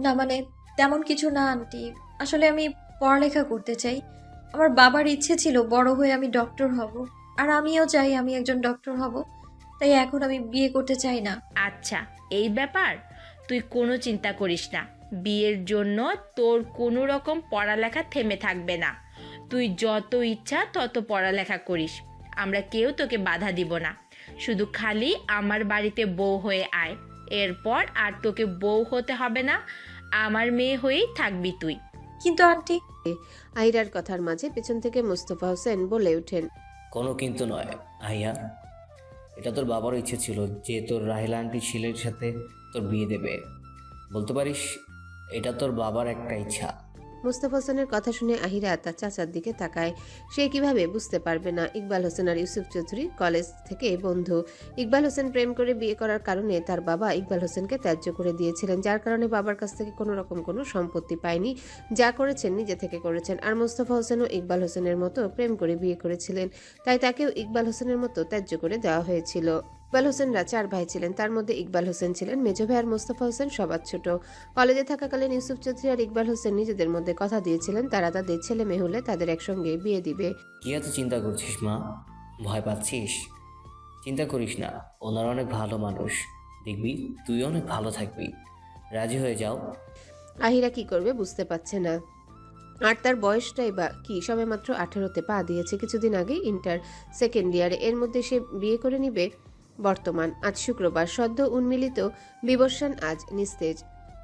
না মানে তেমন কিছু না আন্টি, আসলে আমি পড়ালেখা করতে চাই। আমার বাবার ইচ্ছে ছিল বড় হয়ে আমি ডক্টর হব, আর আমিও চাই আমি একজন ডক্টর হব, তাই এখন আমি বিয়ে করতে চাই না। আচ্ছা, এই ব্যাপার? তুই কোনো চিন্তা করিস না, বিয়ের জন্য তোর কোনো রকম পড়ালেখা থেমে থাকবে না। তুই যত ইচ্ছা তত পড়ালেখা করিস, আমরা কেউ তোকে বাধা দিব না। শুধু খালি আমার বাড়িতে বউ হয়ে আয়, এরপর আর তোকে বউ হতে হবে না, আমার মেয়ে হয়েই থাকবি তুই। কিন্তু আন্টি। আহিরার কথার মাঝে পেছন থেকে মোস্তফা হোসেন বলে ওঠেন, কোনো কিন্তু নয় আহিয়া, এটা তোর বাবারও ইচ্ছে ছিল যে তোর রাহেলা আন্টির ছেলের সাথে তোর বিয়ে দেবে। বলতে পারিস এটা তোর বাবার একটা ইচ্ছা। মোস্তফা হোসেনের কথা শুনে আহিরা তার চাচার দিকে তাকায়। সে কিভাবে বুঝতে পারবে না ইকবাল হোসেন আর ইউসুফ চৌধুরী কলেজ থেকে বন্ধু। ইকবাল হোসেন প্রেম করে বিয়ে করার কারণে তার বাবা ইকবাল হোসেনকে ত্যায্য করে দিয়েছিলেন, যার কারণে বাবার কাছ থেকে কোনো রকম কোনো সম্পত্তি পায়নি। যা করেছেন নিজে থেকে করেছেন। আর মোস্তফা হোসেনও ইকবাল হোসেনের মতো প্রেম করে বিয়ে করেছিলেন, তাই তাকেও ইকবাল হোসেনের মতো ত্যায্য করে দেওয়া হয়েছিল। ইকবাল হোসেনরা 4 ভাই ছিলেন, তার মধ্যে ইকবাল হোসেন ছিলেন মেজো ভাই আর মোস্তফা হোসেন সবার ছোট। কলেজে থাকাকালীন ইউসুফ চৌধুরী আর ইকবাল হোসেন নিজেদের মধ্যে কথা দিয়েছিলেন তারা তাদের ছেলে মেয়ে হলে তাদের একসঙ্গে বিয়ে দিবে। কি এত চিন্তা করছিস মা? ভয় পাচ্ছিস? চিন্তা করিস না, ওনারা অনেক ভালো মানুষ, দেখবি তুই অনেক ভালো থাকবি। রাজি হয়ে যাও। আহিরা কি করবে বুঝতে পারছে না। আর তার বয়সটাই বা কি, সবে মাত্র 18তে পা দিয়েছে, কিছুদিন আগে ইন্টার সেকেন্ড ইয়ারে। এর মধ্যে সে বিয়ে করে নিবে। বর্তমান আজ শুক্রবার, সদ্য উন্মিলিত বিবর্ষণ আজ নিস্তেজ।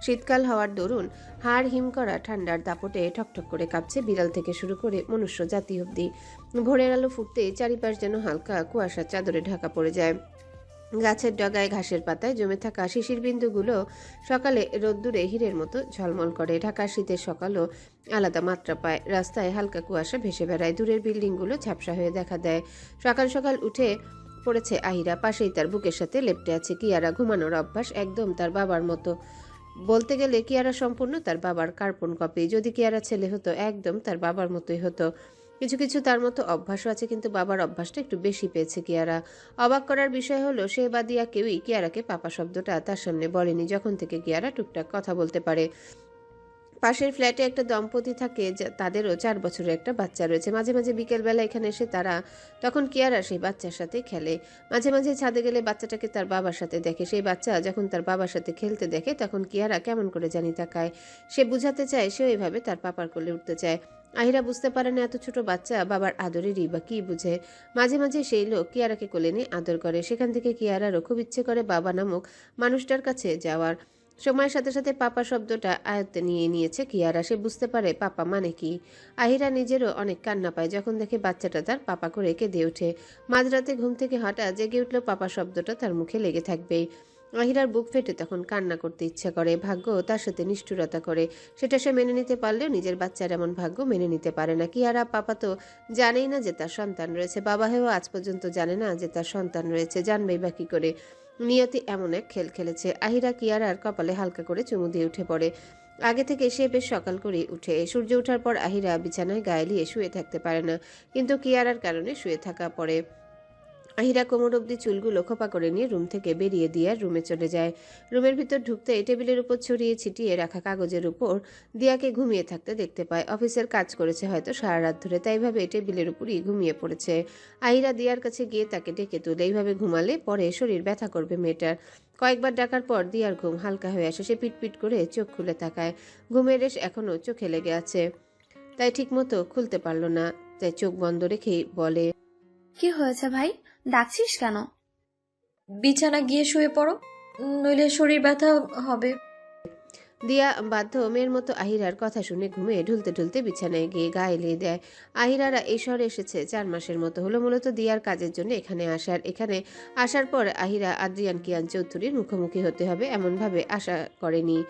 শীতকাল হওয়ার দরুন হাড় হিম করা ঠান্ডার দাপটে ঠকঠক করে কাঁপছে বিড়াল থেকে শুরু করে মনুষ্য জাতি অবধি। ভোরের আলো ফুটতে চারিপাশ যেন হালকা কুয়াশার চাদরে ঢাকা পড়ে যায়। গাছের ডগায় ঘাসের পাতায় জমে থাকা শিশির বিন্দুগুলো সকালে রোদ্দুরে হীরের মতো ঝলমল করে। ঢাকার শীতের সকালও আলাদা মাত্রা পায়। রাস্তায় হালকা কুয়াশা ভেসে বেড়ায়, দূরের বিল্ডিংগুলো ঝাপসা হয়ে দেখা দেয়। সকাল সকাল উঠে পড়েছে আহিরা, পাশেই তার বুকের সাথে লেপ্টে আছে কিয়ারা। ঘুমানোর অভ্যাস একদম তার বাবার মতো। বলতে গেলে কিয়ারা সম্পূর্ণ তার বাবার কার্বন কপি। যদি কিয়ারা ছেলে হতো একদম তার বাবার মতোই হতো। কিছু কিছু তার মতো অভ্যাসও আছে, কিন্তু বাবার অভ্যাসটা একটু বেশি পেয়েছে কিয়ারা। অবাক করার বিষয় হলো সে বা দিয়া কেউই কিয়ারাকে পাপা শব্দটা তার সামনে বলেনি যখন থেকে কিয়ারা টুকটাক কথা বলতে পারে। পাশের ফ্ল্যাটে একটা দম্পতি থাকে, তাদেরও 4 বছরের একটা বাচ্চা রয়েছে। মাঝে মাঝে বিকেলবেলা এখানে এসে তারা, তখন কিয়ারা সেই বাচ্চার সাথে খেলে। মাঝে মাঝে ছাদে গেলে বাচ্চাটাকে তার বাবার সাথে দেখে। সেই বাচ্চা যখন তার বাবার সাথে খেলতে দেখে তখন কিয়ারা কেমন করে জানি তাকায়। সে বুঝাতে চায় সে ওইভাবে তার পাপার কোলে উঠতে চায়। আহিরা বুঝতে পারে না এত ছোট বাচ্চা বাবার আদরেরই বা কি বুঝে। মাঝে মাঝে সেই লোক কিয়ারাকে কোলে নিয়ে আদর করে। সেখান থেকে কিয়ারারও খুব ইচ্ছে করে বাবা নামক মানুষটার কাছে যাওয়ার। সময়ের সাথে সাথে পাপা শব্দটা আয়ত্তে নিয়ে নিয়েছে কিয়ারা। সে বুঝতে পারে পাপা মানে কি। আহিরা নিজেরও অনেক কান্না পায় যখন দেখে বাচ্চাটা তার পাপা করে কেঁদে ওঠে। মাঝরাতে ঘুম থেকে হঠাৎ জেগে উঠলেও পাপা শব্দটা তার মুখে লেগে থাকবেই। আহিরার বুক ফেটে তখন কান্না করতে ইচ্ছা করে। ভাগ্য তার সাথে নিষ্ঠুরতা করে। সেটা সে মেনে নিতে পারলেও নিজের বাচ্চার এমন ভাগ্য মেনে নিতে পারে না। কিয়ারা পাপা তো জানেই না যে তার সন্তান রয়েছে। বাবা হয়েও আজ পর্যন্ত জানে না যে তার সন্তান রয়েছে। জানবেই বা কি করে। নিয়তি এমন এক খেল খেলেছে। আহিরা কিয়ারার কপালে হালকা করে চুমু দিয়ে উঠে পড়ে। আগে থেকে সে বেশ সকাল করে উঠে। সূর্য ওঠার পর আহিরা বিছানায় গায়ে লিয়ে শুয়ে থাকতে পারে না, কিন্তু কিয়ারার কারণে শুয়ে থাকা পড়ে। আহিরা কোমর অব্দি চুলগুলো খোপা করে নিয়ে রুম থেকে বেরিয়ে দিয়ার রুমে চলে যায়। রুমের ভিতর ঢুকতে টেবিলের উপর ছড়িয়ে ছিটিয়ে রাখা কাগজের উপর দিয়াকে ঘুমিয়ে থাকতে দেখতে পায়। অফিসের কাজ করেছে হয়তো সারা রাত ধরে, তাই ভাবে টেবিলের উপরই ঘুমিয়ে পড়েছে। আহিরা দিয়ার কাছে গিয়ে তাকে ডেকে তুলে। এইভাবে ঘুমালে পরে শরীর ব্যথা করবে মেয়েটার। কয়েকবার ডাকার পর দিয়ার ঘুম হালকা হয়ে আসে। সে পিটপিট করে চোখ খুলে তাকায়। ঘুমের রেশ এখনো চোখে লেগে আছে, তাই ঠিক মতো খুলতে পারল না। তাই চোখ বন্ধ রেখেই বলে, কি হয়েছে ভাই, ডাকছিস কেন? বিছানা গিয়ে শুয়ে পড়ো, নইলে শরীর ব্যথা হবে। দিয়া বাধ্য মেয়ের মতো আহিরার কথা শুনে ঘুমে ঢুলতে ঢুলতে বিছানায় গিয়ে গায়ে এলিয়ে দেয়। আহিরারা এই শহরে এসেছে 4 মাসের মতো হলো। মূলত দিয়ার কাজের জন্য এখানে আসার। এখানে আসার পর আহিরা আদ্রিয়ান কিয়ান চৌধুরীর মুখোমুখি হতে হবে এমনভাবে আশা করেনি।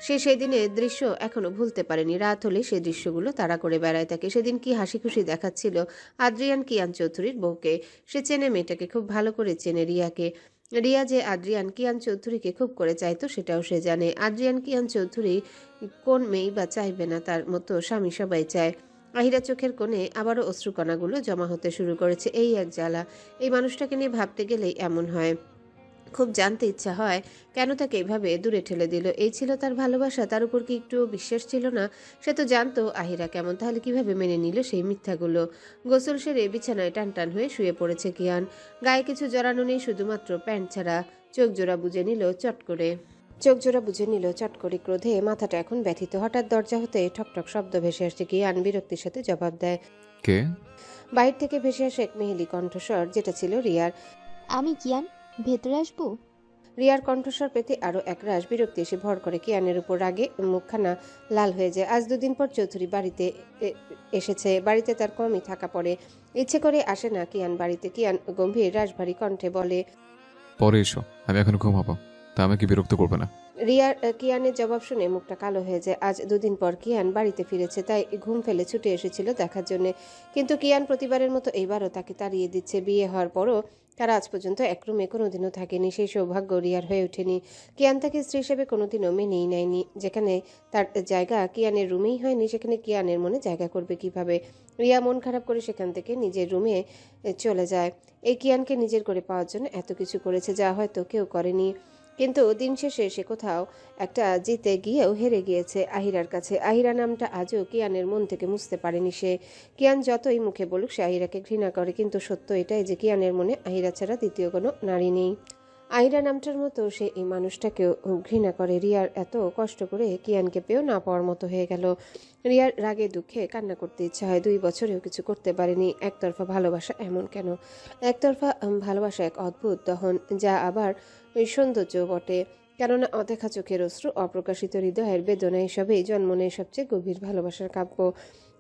সে সেদিনের দৃশ্য এখনো ভুলতে পারেনি। রাত হলে সে দৃশ্যগুলো তাড়া করে বেড়ায় থাকে। সেদিন কি হাসি খুশি দেখাচ্ছিল আদ্রিয়ান কিয়ান চৌধুরীর বউকে। সে চেনে মেয়েটাকে, খুব ভালো করে চেনে রিয়াকে। রিয়া যে আদ্রিয়ান কিয়ান চৌধুরীকে খুব করে চাইতো সেটাও সে জানে। আদ্রিয়ান কিয়ান চৌধুরী কোন মেয়েই বা চাইবে না তার মতো স্বামী, সবাই চায়। আহিরা চোখের কোণে আবারও অশ্রুকণাগুলো জমা হতে শুরু করেছে। এই এক জ্বালা। এই মানুষটাকে নিয়ে ভাবতে গেলেই এমন হয়। খুব জানতে ইচ্ছা হয় কেন তাকে এভাবে দূরে ঠেলে দিল। এই ছিল তার ভালোবাসা? তার উপর কি একটু বিশ্বাস ছিল না? সে তো জানতো আহিরা কেমন, তাহলে কিভাবে মেনে নিল সেই মিথ্যাগুলো? গোসল সেরে বিছানায় টান টান হয়ে শুয়ে পড়েছে কিয়ান। গায়ে কিছু জড়ানো নেই, শুধুমাত্র প্যান্ট ছাড়া। চোখ জোড়া বুঝে নিল চট করে ক্রোধে মাথাটা এখন ব্যথিত। হঠাৎ দরজা হতে ঠকঠক শব্দ ভেসে আসছে। কিয়ান বিরক্তির সাথে জবাব দেয়। কে? বাইরে থেকে ভেসে আসে এক মেহেলি কণ্ঠস্বর, যেটা ছিল রিয়ার। আমি কিয়ান, ভেতরে আসবো? রিয়ার কণ্ঠস্বর পেতে আরো একরাশ বিরক্তি এসে ভর করে কিয়ানের উপর। রাগে মুখখানা লাল হয়ে যায়। আজ 2 দিন পর চৌধুরী বাড়িতে এসেছে। বাড়িতে তার কমই থাকা পড়ে। ইচ্ছে করে আসে না কিয়ান বাড়িতে। কিয়ান গম্ভীর রাশভারী কণ্ঠে বলে, পরে এসো, আমি এখন ঘুমাবো, তা আমাকে বিরক্ত করবে না। রিয়ার কিয়ানের জবাব শুনে মুখটা কালো হয়ে যায়। আজ 2 দিন পর কিয়ান বাড়িতে ফিরেছে, তাই ঘুম ফেলে ছুটে এসেছিল দেখার জন্য। কিন্তু কিয়ান প্রতিবারের মতো এইবারও তাকে তাড়িয়ে দিচ্ছে। বিয়ে হওয়ার পরও তারা আজ পর্যন্ত এক রুমে কোনোদিনও থাকেনি। সেই সৌভাগ্য রিয়ার হয়ে ওঠেনি। কিয়ান তাকে স্ত্রী হিসেবে কোনোদিনও মেনেই নেয়নি। যেখানে তার জায়গা কিয়ানের রুমেই হয়নি, সেখানে কিয়ানের মনে জায়গা করবে কিভাবে? রিয়া মন খারাপ করে সেখান থেকে নিজের রুমে চলে যায়। এই কিয়ানকে নিজের করে পাওয়ার জন্য এত কিছু করেছে, যা হয়তো কেউ করেনি। কিন্তু দিন শেষে সে কোথাও একটা জিতে গিয়েও হেরে গিয়েছে আহিরার কাছে। আহিরা নামটা আজও কিয়ানের মন থেকে মুছতে পারেনি সে। কিয়ান যতই মুখে বলুক সে আহিরাকে ঘৃণা করে, কিন্তু সত্য এটাই যে কিয়ানের মনে আহিরা ছাড়া দ্বিতীয় কোনো নারী নেই। আহিরা নামটার মতো সে এই মানুষটাকেও ঘৃণা করে। রিয়ার এত কষ্ট করে কিয়ানকে পেয়েও না পাওয়ার মতো হয়ে গেল। রিয়ার রাগে দুঃখে কান্না করতে ইচ্ছা হয়। 2 বছরেও কিছু করতে পারেনি। একতরফা ভালোবাসা এমন কেন? একতরফা ভালোবাসা এক অদ্ভুত দহন, যা আবার সৌন্দর্য বটে। কেননা অদেখা চোখের অশ্রু, অপ্রকাশিত হৃদয়ের বেদনা, এসবেই জন্ম নেয় সবচেয়ে গভীর ভালোবাসার কাব্য।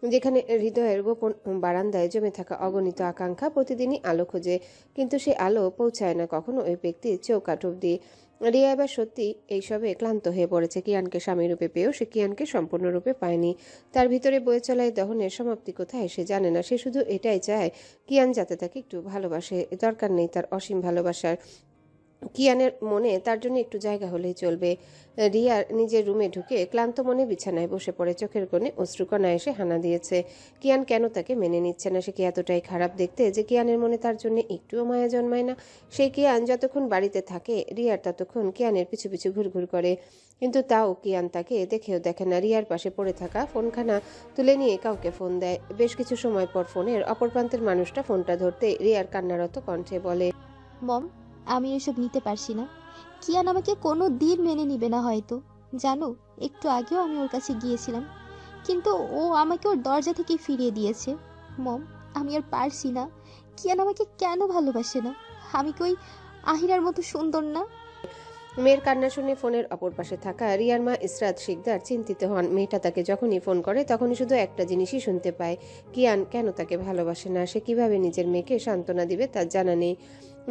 যেখানে হৃদয়ের গোপন বারান্দায় জমে থাকা অগণিত আকাঙ্ক্ষা প্রতিদিনই আলো খোঁজে, কিন্তু সে আলো পৌঁছায় না কখনো ওই ব্যক্তির চৌকাঠ অবধি। রিয়া এবার সত্যি এইসবে ক্লান্ত হয়ে পড়েছে। কিয়ানকে স্বামীরূপে পেয়েও সে কিয়ানকে সম্পূর্ণরূপে পায়নি। তার ভিতরে বয়ে চলা এই দহনের সমাপ্তি কোথায় সে জানে না। সে শুধু এটাই চায় কিয়ান যাতে তাকে একটু ভালোবাসে। দরকার নেই তার অসীম ভালোবাসার। কিয়ানের মনে তার জন্য একটু জায়গা হলেই চলবে। রিয়ার নিজের রুমে ঢুকে ক্লান্ত মনে বিছানায় বসে পড়ে, চোখের কোণে অশ্রুকণা এসে হানা দিয়েছে। কিয়ান কেন তাকে মেনে নিচ্ছে না? সে কি এতটাই খারাপ দেখতে যে কিয়ানের মনে তার জন্য একটুও মায়া জন্মায় না? সেই কিয়ান যতক্ষণ বাড়িতে থাকে রিয়ার ততক্ষণ কিয়ানের পিছু পিছু ঘুরঘুর করে, কিন্তু তাও কিয়ান তাকে দেখেও দেখে না। রিয়ার পাশে পড়ে থাকা ফোনখানা তুলে নিয়ে কাউকে ফোন দেয়। বেশ কিছু সময় পর ফোনের অপর প্রান্তের মানুষটা ফোনটা ধরতে রিয়ার কান্নারত কণ্ঠে বলে, মম, আমি এসব নিতে পারছি না। কিয়ান আমাকে কোনো দিন মেনে নিবে না হয়তো। জানো, একটু আগেও আমি ওর কাছে গিয়েছিলাম, কিন্তু ও আমাকে ওর দরজা থেকে ফিরিয়ে দিয়েছে। মম, আমি আর পারছি না। কিয়ান আমাকে কেন ভালোবাসে না? আমি কি ওই আহিরার মতো সুন্দর না? মেয়ের কান্না শুনে ফোনের অপর পাশে থাকা রিয়ার মা ইসরাত শিকদার চিন্তিত হন। মেয়েটা তাকে যখনই ফোন করে তখনই শুধু একটা জিনিসই শুনতে পায়, কিয়ান কেন তাকে ভালোবাসে না। সে কিভাবে নিজের মেয়েকে সান্ত্বনা দিবে তার জানা নেই।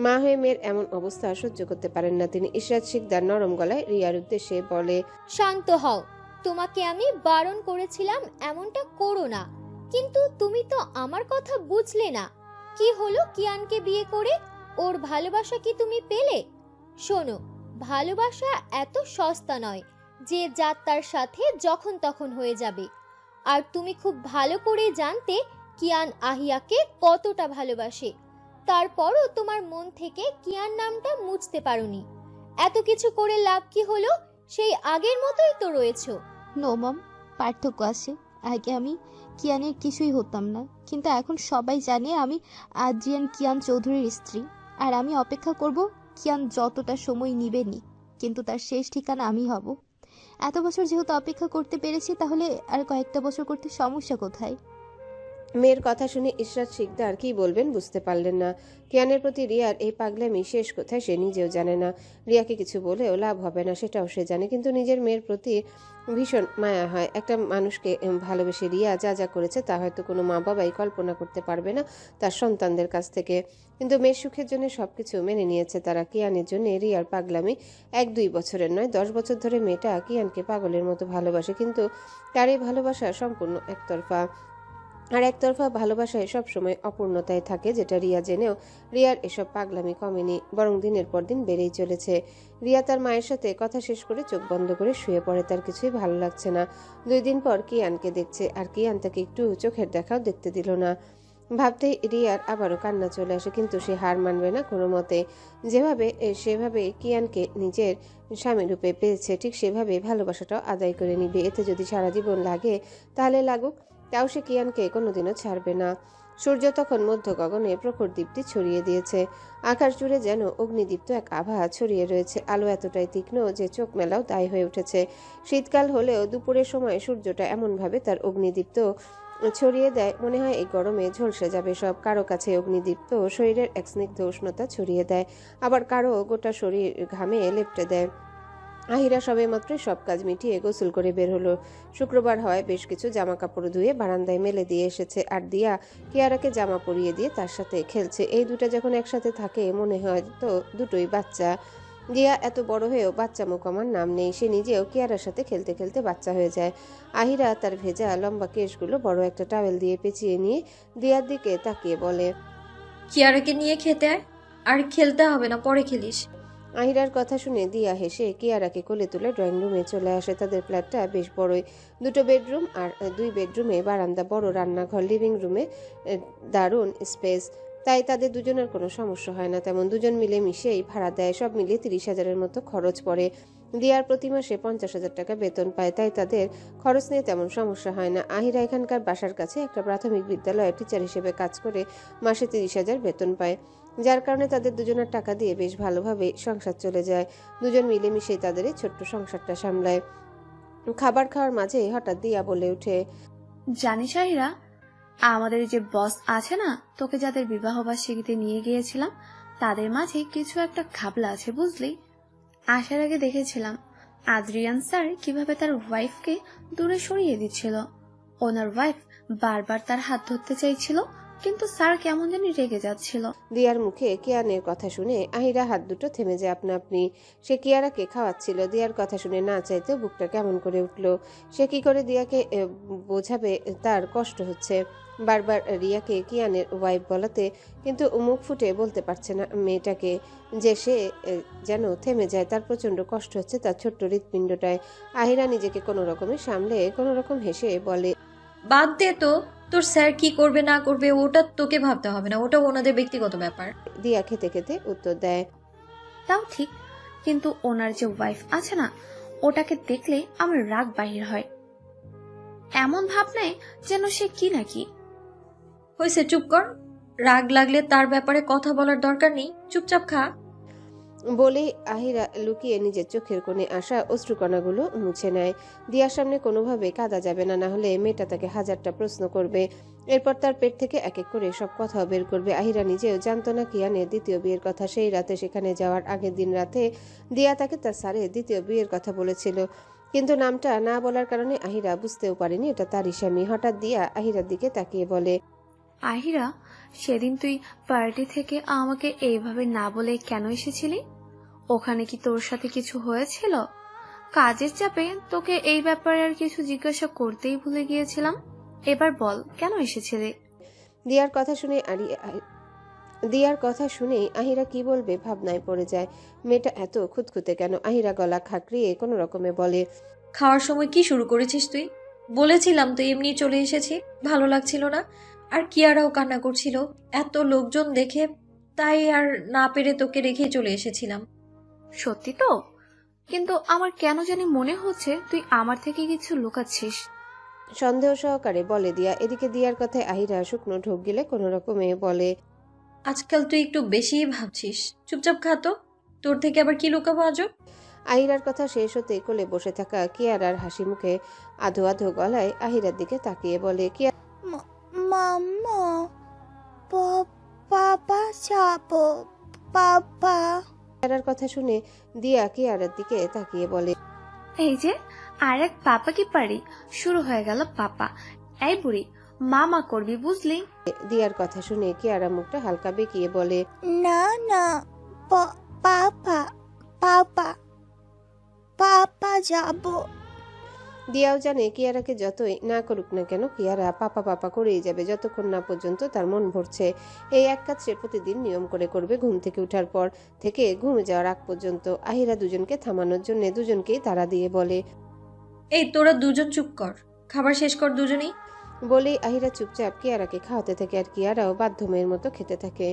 মা হয়ে মেয়ের এমন অবস্থা সহ্য করতে পারেন না তিনি। ইসরাত শিকদার নরম গলায় রিয়ার উদ্দেশ্যে বলে, শান্ত হও। তোমাকে আমি বারণ করেছিলাম এমনটা করো না, কিন্তু তুমি তো আমার কথা বুঝলে না। কি হলো কিয়ানকে বিয়ে করে? ওর ভালোবাসা কি তুমি পেলে? শোনো, ভালোবাসা এত সস্তা নয় যে যাত্রার সাথে যখন তখন হয়ে যাবে। আর তুমি খুব ভালো করে জানতে কিয়ান আহিয়াকে কতটা ভালোবাসে, তারপরও তোমার মন থেকে কিয়ান নামটা মুছতে পারোনি। এত কিছু করে লাভ কি হলো? সেই আগের মতোই তো রয়েছো। নো মম, পার্থক্য আছে। আগে আমি কিয়ানের কিছুই হতাম না, কিন্তু এখন সবাই জানে আমি আদ্রিয়ান কিয়ান চৌধুরীর স্ত্রী। আর আমি অপেক্ষা করব কিয়ান যতটা সময় নিবে নিক, কিন্তু তার শেষ ঠিকানা আমি হব। এত বছর যেহেতু অপেক্ষা করতে পেরেছি, তাহলে আর কয়েকটা বছর করতে সমস্যা কোথায়? মেয়ের কথা শুনে ইসরাত শিকদার কি বলবেন বুঝতে পারলেন না। কিয়ানের প্রতি রিয়ার এই পাগলামি শেষ কোথায় সে নিজেও জানে না। রিয়াকে কিছু বলেও লাভ হবে না সেটাও সে জানে, কিন্তু নিজের মেয়ের প্রতি ভীষণ মায়া হয়। একটা মানুষকে ভালোবেসে রিয়া যা যা করেছে তা হয়তো কোনো মা বাবাই কল্পনা করতে পারবে না তার সন্তানদের কাছ থেকে। কিন্তু মেয়ের সুখের জন্য সবকিছু মেনে নিয়েছে তারা। কিয়ানের জন্য রিয়ার পাগলামি 1-2 বছরের নয়, 10 বছর ধরে মেয়েটা কিয়ানকে পাগলের মতো ভালোবাসে, কিন্তু তার এই ভালোবাসা সম্পূর্ণ একতরফা। আর একতরফা ভালোবাসায় সবসময় অপূর্ণতায় থাকে, যেটা রিয়া জেনেও রিয়ার এসব পাগলামি কমেনি, বরং দিনের পর দিন বেড়েই চলেছে। রিয়া তার মায়ের সাথে কথা শেষ করে চোখ বন্ধ করে শুয়ে পড়ে। তার কিছুই ভালো লাগছে না। 2 দিন পর কিয়ানকে দেখছে, আর কিয়ান তাকে একটু চোখের দেখাও দেখতে দিল না। ভাবতেই রিয়ার আবারও কান্না চলে আসে, কিন্তু সে হার মানবে না কোনো মতে। সেভাবে কিয়ানকে নিজের স্বামী রূপে পেয়েছে, ঠিক সেভাবে ভালোবাসাটাও আদায় করে নিবে। এতে যদি সারা জীবন লাগে তাহলে লাগুক, তাও সে কিয়ানকে কোনোদিনও ছাড়বে না। সূর্য তখন মধ্য গগনে প্রখর দীপ্তি ছড়িয়ে দিয়েছে। আকাশ জুড়ে যেন অগ্নিদীপ্ত এক আভা ছড়িয়ে রয়েছে। আলো এতটাই তীক্ষ্ণ যে চোখ মেলাও দায় হয়ে উঠেছে। শীতকাল হলেও দুপুরের সময় সূর্যটা এমনভাবে তার অগ্নিদীপ্ত ছড়িয়ে দেয়, মনে হয় এই গরমে ঝলসে যাবে সব। কারো কাছে অগ্নিদীপ্ত শরীরের এক স্নিগ্ধ উষ্ণতা ছড়িয়ে দেয়, আবার কারো গোটা শরীর ঘামে লেপ্টে দেয়। আহিরা সবে মাত্রই সব কাজ মিটিয়ে গোসল করে বের হলো। শুক্রবার হওয়ায় বেশ কিছু জামা কাপড় ধুয়ে বারান্দায় মেলে দিয়ে এসেছে, আর দিয়া কিয়ারাকে জামা পরিয়ে দিয়ে তার সাথে খেলছে। এই দুটা যখন একসাথে থাকে মনে হয় তো দুটোই বাচ্চা। দিয়া এত বড় হয়েও বাচ্চা মোকামার নাম নেই। সে নিজেও কিয়ারার সাথে খেলতে খেলতে বাচ্চা হয়ে যায়। আহিরা তার ভেজা লম্বা কেশগুলো বড় একটা টাওয়েল দিয়ে পেঁচিয়ে নিয়ে দিয়ার দিকে তাকিয়ে বলে, কিয়ারাকে নিয়ে খেতে আয়, আর খেলতে হবে না, পরে খেলিস। আহিরার কথা শুনে দিয়া হেসে কিয়ারাকে কোলে তুলে ড্রয়িং রুমে চলে আসে। তাদের ফ্ল্যাটটা বেশ বড়ই, 2 বেডরুম আর 2 বেডরুমে বারান্দা, বড় রান্নাঘর, লিভিং রুমে দারুণ স্পেস। তাই তাদের দুজনের কোনো সমস্যা হয় না তেমন। দুজন মিলে মিশেই ভাড়া দেয়। সব মিলিয়ে 30,000-এর মতো খরচ পড়ে। দিয়ার প্রতি মাসে 50,000 টাকা বেতন পায়, তাই তাদের খরচ নিয়ে তেমন সমস্যা হয় না। আহিরা এখানকার বাসার কাছে একটা প্রাথমিক বিদ্যালয়ে টিচার হিসেবে কাজ করে মাসে 30,000 বেতন পায়, যার কারণে তাদের দুজনের টাকা দিয়ে বেশ ভালোভাবে সংসার চলে যায়। দুজন মিলেমিশেই তাদের এই ছোট্ট সংসারটা সামলায়। খাবার খাওয়ার মাঝে হঠাৎ দিয়া বলে ওঠে, জানিস আহিরা, আমাদের যে বস আছে না, তোকে যাদের বিবাহ বার্ষিকীতে নিয়ে গিয়েছিলাম তাদের মাঝে কিছু একটা ঘাবলা আছে বুঝলি। আসার আগে দেখেছিলাম আদ্রিয়ান স্যার কিভাবে তার ওয়াইফকে দূরে সরিয়ে দিচ্ছিল। ওনার ওয়াইফ বারবার তার হাত ধরতে চাইছিল, কিন্তু স্যার কেমন জানি রেগে যাচ্ছিল। দিয়ার মুখে কিয়ানের কথা শুনে আহিরা হাত দুটো থেমে যায় আপনা আপনি। সে কিয়ারাকে খাওয়াচ্ছিল। দিয়ার কথা শুনে না চাইতেও বুকটা কেমন করে উঠল। সে কি করে দিয়াকে বোঝাবে, তার কষ্ট হচ্ছে। বারবার রিয়াকে কিয়ানের ওয়াইফ বলাতে কিন্তু মুখ ফুটে বলতে পারছে না মেয়েটাকে, যে সে যেন থেমে যায়। তার প্রচন্ড কষ্ট হচ্ছে তার ছোট্ট হৃৎপিণ্ডটায়। আহিরা নিজেকে কোনো রকমে সামলে কোনো রকম হেসে বলে, বাদ দে তো, তোর স্যার কি করবে না করবে ওটা তোকে ভাবতে হবে না, ওটা ওনাদের ব্যক্তিগত ব্যাপার। দিয়া খেতে খেতে উত্তর দেয়, তাও ঠিক, কিন্তু ওনার যে ওয়াইফ আছে না, ওটাকে দেখলে আমার রাগ বাহির হয়। এমন ভাব নেয় যেন সে কি নাকি। হয়েছে, চুপ কর। রাগ লাগলে তার ব্যাপারে কথা বলার দরকার নেই, চুপচাপ খা। বলে আহিরা লুকিয়ে নিজের চোখের কোণে আসা অশ্রুকণাগুলো মুছে নেয়। দিয়ার সামনে কোনোভাবে কাঁদা যাবে না, না হলে মেয়েটা তাকে হাজারটা প্রশ্ন করবে। এরপর তার পেট থেকে এক এক করে সব কথাও বের করবে। আহিরা নিজেও জানতো না কিয়ানের দ্বিতীয় বিয়ের কথা। সেই রাতে সেখানে যাওয়ার আগের দিন রাতে দিয়া তাকে তার স্যারের দ্বিতীয় বিয়ের কথা বলেছিল, কিন্তু নামটা না বলার কারণে আহিরা বুঝতেও পারেনি এটা তারই স্বামী। হঠাৎ দিয়া আহিরার দিকে তাকিয়ে বলে, আহিরা, সেদিন তুই পার্টি থেকে আমাকে এইভাবে না বলে কেন এসেছিলি? ওখানে কি তোর সাথে কিছু হয়েছিল? কাজের চাপে তোকে এই ব্যাপারে আর কিছু জিজ্ঞাসা করতেই ভুলে গিয়েছিলাম। এবার বল, কেন এসেছিলি? দিয়ার কথা শুনেই আহিরা কি বলবে ভাবনায় পড়ে যায়। মেয়েটা এত খুঁতখুঁতে কেন? আহিরা গলা খাকড়িয়ে কোনো রকমে বলে, খাওয়ার সময় কি শুরু করেছিস তুই? বলেছিলাম তো এমনি চলে এসেছি, ভালো লাগছিল না। আর কিয়ারাও কান্না করছিল এত লোকজন দেখে, তাই আর না পেরে তোকে রেখে চলে এসেছিলাম। সত্যি তো? কিন্তু আমার কেন জানি মনে হচ্ছে তুই আমার থেকে কিছু লুকাচ্ছিস। সন্দেহ সহকারে বলে দিয়া। এদিকে দিয়ার কথায় আহিরা শুকনো ঢোক গিলে কোনো রকমে বলে, আজকাল তুই একটু বেশিই ভাবছিস, চুপচাপ খা তো, তোর থেকে আবার কি লুকাবো আজব। আহিরার কথা শেষ হতে কোলে বসে থাকা কিয়ারার হাসি মুখে আধো আধো গলায় আহিরার দিকে তাকিয়ে বলে, মাম্মা, পাপা যাবো, পাপা। কিয়ারার কথা শুনে দিয়া কিয়ারার দিকে তাকিয়ে বলে, এই যে আর এক পাপা কি পারি, শুরু হয়ে গেল পাপা। এই বুড়ি, মামা করবি বুঝলি? দিয়ার কথা শুনে কিয়ারা মুখটা হালকা বেঁকিয়ে বলে, না না, পাপা পাপা পাপা যাবো। দিয়াও জানে কিয়ারাকে যতই না করুক না কেন কিয়ারা পাপা পাপা করেই যাবে যতক্ষণ না পর্যন্ত তার মন ভরছে। এই এক কাজ সে প্রতিদিন নিয়ম করে করবে, ঘুম থেকে ওঠার পর থেকে ঘুমে যাওয়ার আগ পর্যন্ত। আহিরা দুজনকে থামানোর জন্য দুজনকেই তাড়া দিয়ে বলে, এই তোরা দুজন চুপ কর, খাবার শেষ কর দুজনেই। বলেই আহিরা চুপচাপ কিয়ারাকে খাওয়াতে থাকে আর কিয়ারাও বাধ্যমের মতো খেতে থাকে।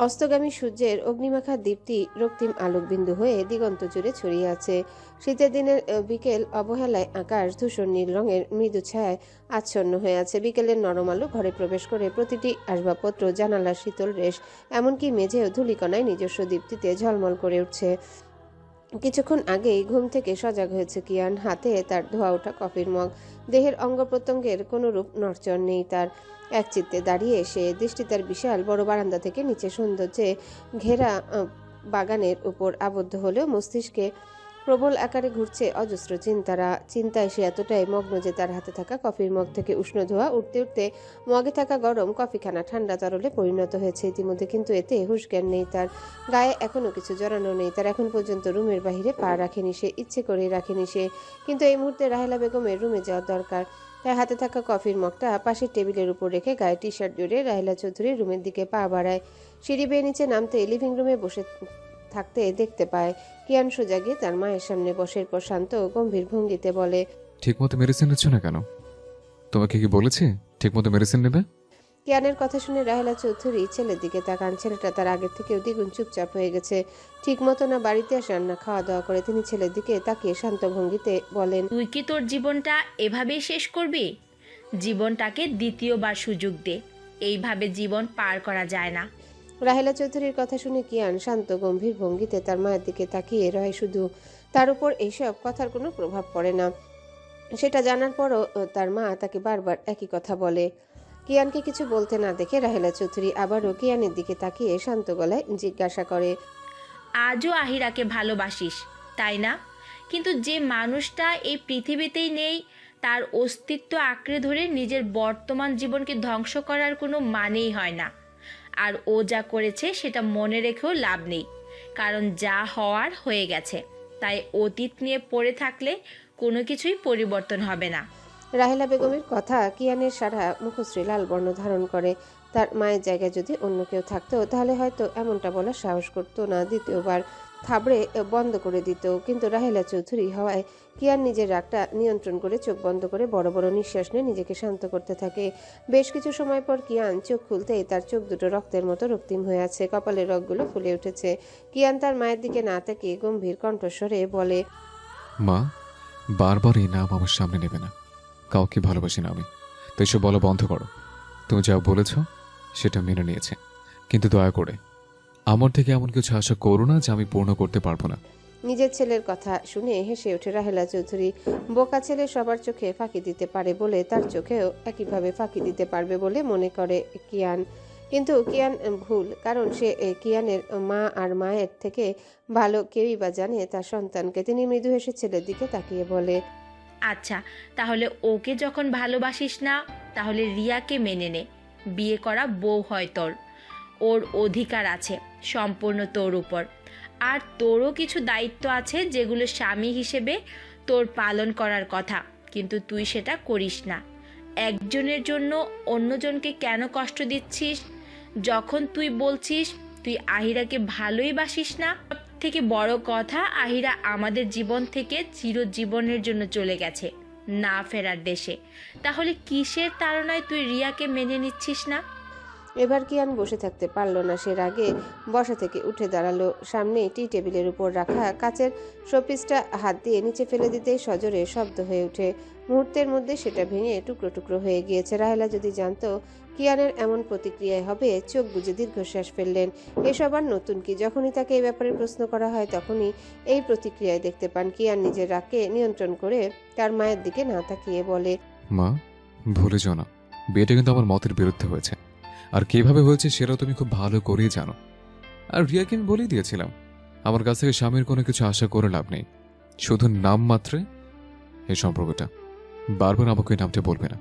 অস্তগামী সূর্যের অগ্নিমাখা দীপ্তি রক্তিম আলোকবিন্দু হয়ে দিগন্ত জুড়ে ছড়িয়ে আছে। শীতের দিনের বিকেল অবহেলায় আকাশ ধূসর নীল রঙের মৃদু ছায়ায় আচ্ছন্ন হয়ে আছে। বিকেলের নরম আলো ঘরে প্রবেশ করে প্রতিটি আসবাবপত্র, জানালার শীতল রেশ, এমনকি মেঝেও ধূলিকণায় নিজস্ব দীপ্তিতে ঝলমল করে উঠছে। কিছুক্ষণ আগেই ঘুম থেকে সজাগ হয়েছে কিয়ান। হাতে তার ধোয়া ওঠা কফির মগ, দেহের অঙ্গ প্রত্যঙ্গের কোনরূপ নড়চড় নেই তার। একচিত্তে দাঁড়িয়ে সে দৃষ্টি তার বিশাল বড় বারান্দা থেকে নিচে সৌন্দর্যে ঘেরা বাগানের উপর আবদ্ধ হলেও মস্তিষ্কে প্রবল আকারে ঘুরছে অজস্র চিন্তায় সে এতটাই মগ্ন যে তার হাতে থাকা কফির মগ থেকে উষ্ণ ধোঁয়া উঠতে উঠতে মগে থাকা গরম কফিখানা ঠান্ডা তরলে পরিণত হয়েছে ইতিমধ্যে। কিন্তু এতে হুঁশ জ্ঞান নেই তার, গায়ে এখনো কিছু জড়ানো নেই তার। এখন পর্যন্ত রুমের বাহিরে পা রাখেনি সে, ইচ্ছে করেই রাখেনি সে। কিন্তু এই মুহূর্তে রাহেলা বেগমের রুমে যাওয়ার দরকার। তাই হাতে থাকা কফির মগটা পাশের টেবিলের উপর রেখে গায়ে টি শার্ট জড়িয়ে রাহেলা চৌধুরী রুমের দিকে পা বাড়ায়। সিঁড়ি বেয়ে নিচে নামতে লিভিং রুমে বসে থাকতে দেখতে পায় কিয়ান সোজা গিয়ে তার মায়ের সামনে বসের পর শান্ত গম্ভীর ভঙ্গিতে বলে, ঠিকমতো মেডিসিন নিচ্ছ না কেন? তোমাকে কি বলেছি ঠিকমতো মেডিসিন নেবে? কিয়ানের কথা শুনে রাহেলা চৌধুরী ছেলের দিকে তাকান। ছেলেটা তার আগের থেকেও দ্বিগুণ চুপচাপ হয়ে গেছে। ঠিক মতো না বাড়িতে আসার না খাওয়া দাওয়া করে তিনি ছেলের দিকে তাকিয়ে শান্ত ভঙ্গিতে বলেন, তুই কি তোর জীবনটা এভাবেই শেষ করবি? জীবনটাকে দ্বিতীয়বার সুযোগ দে, এইভাবে জীবন পার করা যায় না। রাহেলা চৌধুরীর কথা শুনে কিয়ান শান্ত গম্ভীর ভঙ্গিতে তার মায়ের দিকে তাকিয়ে রয়। শুধু তার উপর এইসব কথার কোনো প্রভাব পড়ে না, সেটা জানার পরও তার মা তাকে বারবার একই কথা বলে। কিয়ানকে কিছু বলতে না দেখে রাহেলা চৌধুরী আবারও কিয়ানের দিকে তাকিয়ে শান্ত গলায় জিজ্ঞাসা করে, আজও আহিরাকে ভালোবাসিস তাই না? কিন্তু যে মানুষটা এই পৃথিবীতেই নেই তার অস্তিত্ব আঁকড়ে ধরে নিজের বর্তমান জীবনকে ধ্বংস করার কোনো মানেই হয় না। আর ও যা করেছে সেটা মনে রেখেও লাভ নেই, কারণ যা হওয়ার হয়ে গেছে। তাই অতীত নিয়ে পড়ে থাকলে কোনো কিছুই পরিবর্তন হবে না। রাহেলা বেগমের কথা কিয়ানের সারা মুখশ্রী লাল বর্ণ ধারণ করে। তার মায়ের জায়গায় যদি অন্য কেউ থাকতো তাহলে হয়তো এমনটা বলার সাহস করতো না, দ্বিতীয়বার থাবড়ে বন্ধ করে দিত। কিন্তু রাহেলা চৌধুরী হওয়ায় কিয়ান নিজের রাগটা নিয়ন্ত্রণ করে চোখ বন্ধ করে বড় বড় নিঃশ্বাস নিয়ে নিজেকে শান্ত করতে থাকে। বেশ কিছু সময় পর কিয়ান চোখ খুলতেই তার চোখ দুটো রক্তের মতো রক্তিম হয়ে আছে, কপালের রগগুলো ফুলে উঠেছে। কিয়ান তার মায়ের দিকে না তাকিয়ে গম্ভীর কণ্ঠস্বরে বলে, মা, বারবার এই নাম আমার সামনে নেবে না। কাউকে ভালোবাসি না আমি, তো এসব বলা বন্ধ করো। তুমি যা বলেছ সেটা মেনে নিয়েছে, কিন্তু দয়া করে আমার থেকে এমন কিছু আশা করো না যে আমি পূর্ণ করতে পারবো না। নিজের ছেলের কথা শুনে হেসে ওঠে রাহেলা চৌধুরী। বোকা ছেলে সবার চোখে ফাঁকি দিতে পারে বলে তার চোখেও একইভাবে ফাঁকি দিতে পারবে বলে মনে করে কিয়ান। কিন্তু কিয়ান ভুল, কারণ সে কিয়ানের মা আর মায়ের থেকে ভালো কেউই বা জানে তার সন্তানকে। তিনি মৃদু হেসে ছেলের দিকে তাকিয়ে বলে, আচ্ছা, তাহলে ওকে যখন ভালোবাসিস না, তাহলে রিয়াকে মেনে নে। বিয়ে করা বউ হয় তোর, ওর অধিকার আছে সম্পূর্ণ তোর উপর। আর তোরও কিছু দায়িত্ব আছে যেগুলো স্বামী হিসেবে তোর পালন করার কথা, কিন্তু তুই সেটা করিস না। একজনের জন্য অন্যজনকে কেন কষ্ট দিচ্ছিস, যখন তুই বলছিস তুই আহিরাকে ভালোই বাসিস না? সব থেকে বড় কথা, আহিরা আমাদের জীবন থেকে চিরজীবনের জন্য চলে গেছে না ফেরার দেশে। তাহলে কিসের তাড়নায় তুই রিয়াকে মেনে নিচ্ছিস না? এবার কিয়ান বসে থাকতে পারল না। সে রাগে বসা থেকে উঠে দাঁড়ালো। সামনে টি টেবিলের উপর রাখা কাচের শোপিসটা হাত দিয়ে নিচে ফেলে দিতেই সজোরে শব্দ হয়ে ওঠে। মুহূর্তের মধ্যে সেটা ভেঙে টুকরো টুকরো হয়ে গিয়েছে। রাহেলা যদি জানতো কিয়ানের এমন প্রতিক্রিয়ায় হবে, চোখ বুজে দীর্ঘশ্বাস ফেললেন। এসব আর নতুন কি? যখনই তাকে এই ব্যাপারে প্রশ্ন করা হয় তখনই এই প্রতিক্রিয়ায় দেখতে পান। কিয়ান নিজের রাগকে নিয়ন্ত্রণ করে তার মায়ের দিকে না তাকিয়ে বলে, মা, ভুলে যাও না, বিয়েটা কিন্তু আমার মতের বিরুদ্ধে হয়েছে। আর কিভাবে হয়েছে সেটাও তুমি খুব ভালো করেই জানো। আর রিয়াকে আমি বলেই দিয়েছিলাম আমার কাছ থেকে স্বামীর কোনো কিছু আশা করে লাভ নেই, শুধু নাম মাত্রে এই সম্পর্কটা। বারবার আমাকে এই নামটা বলবে না।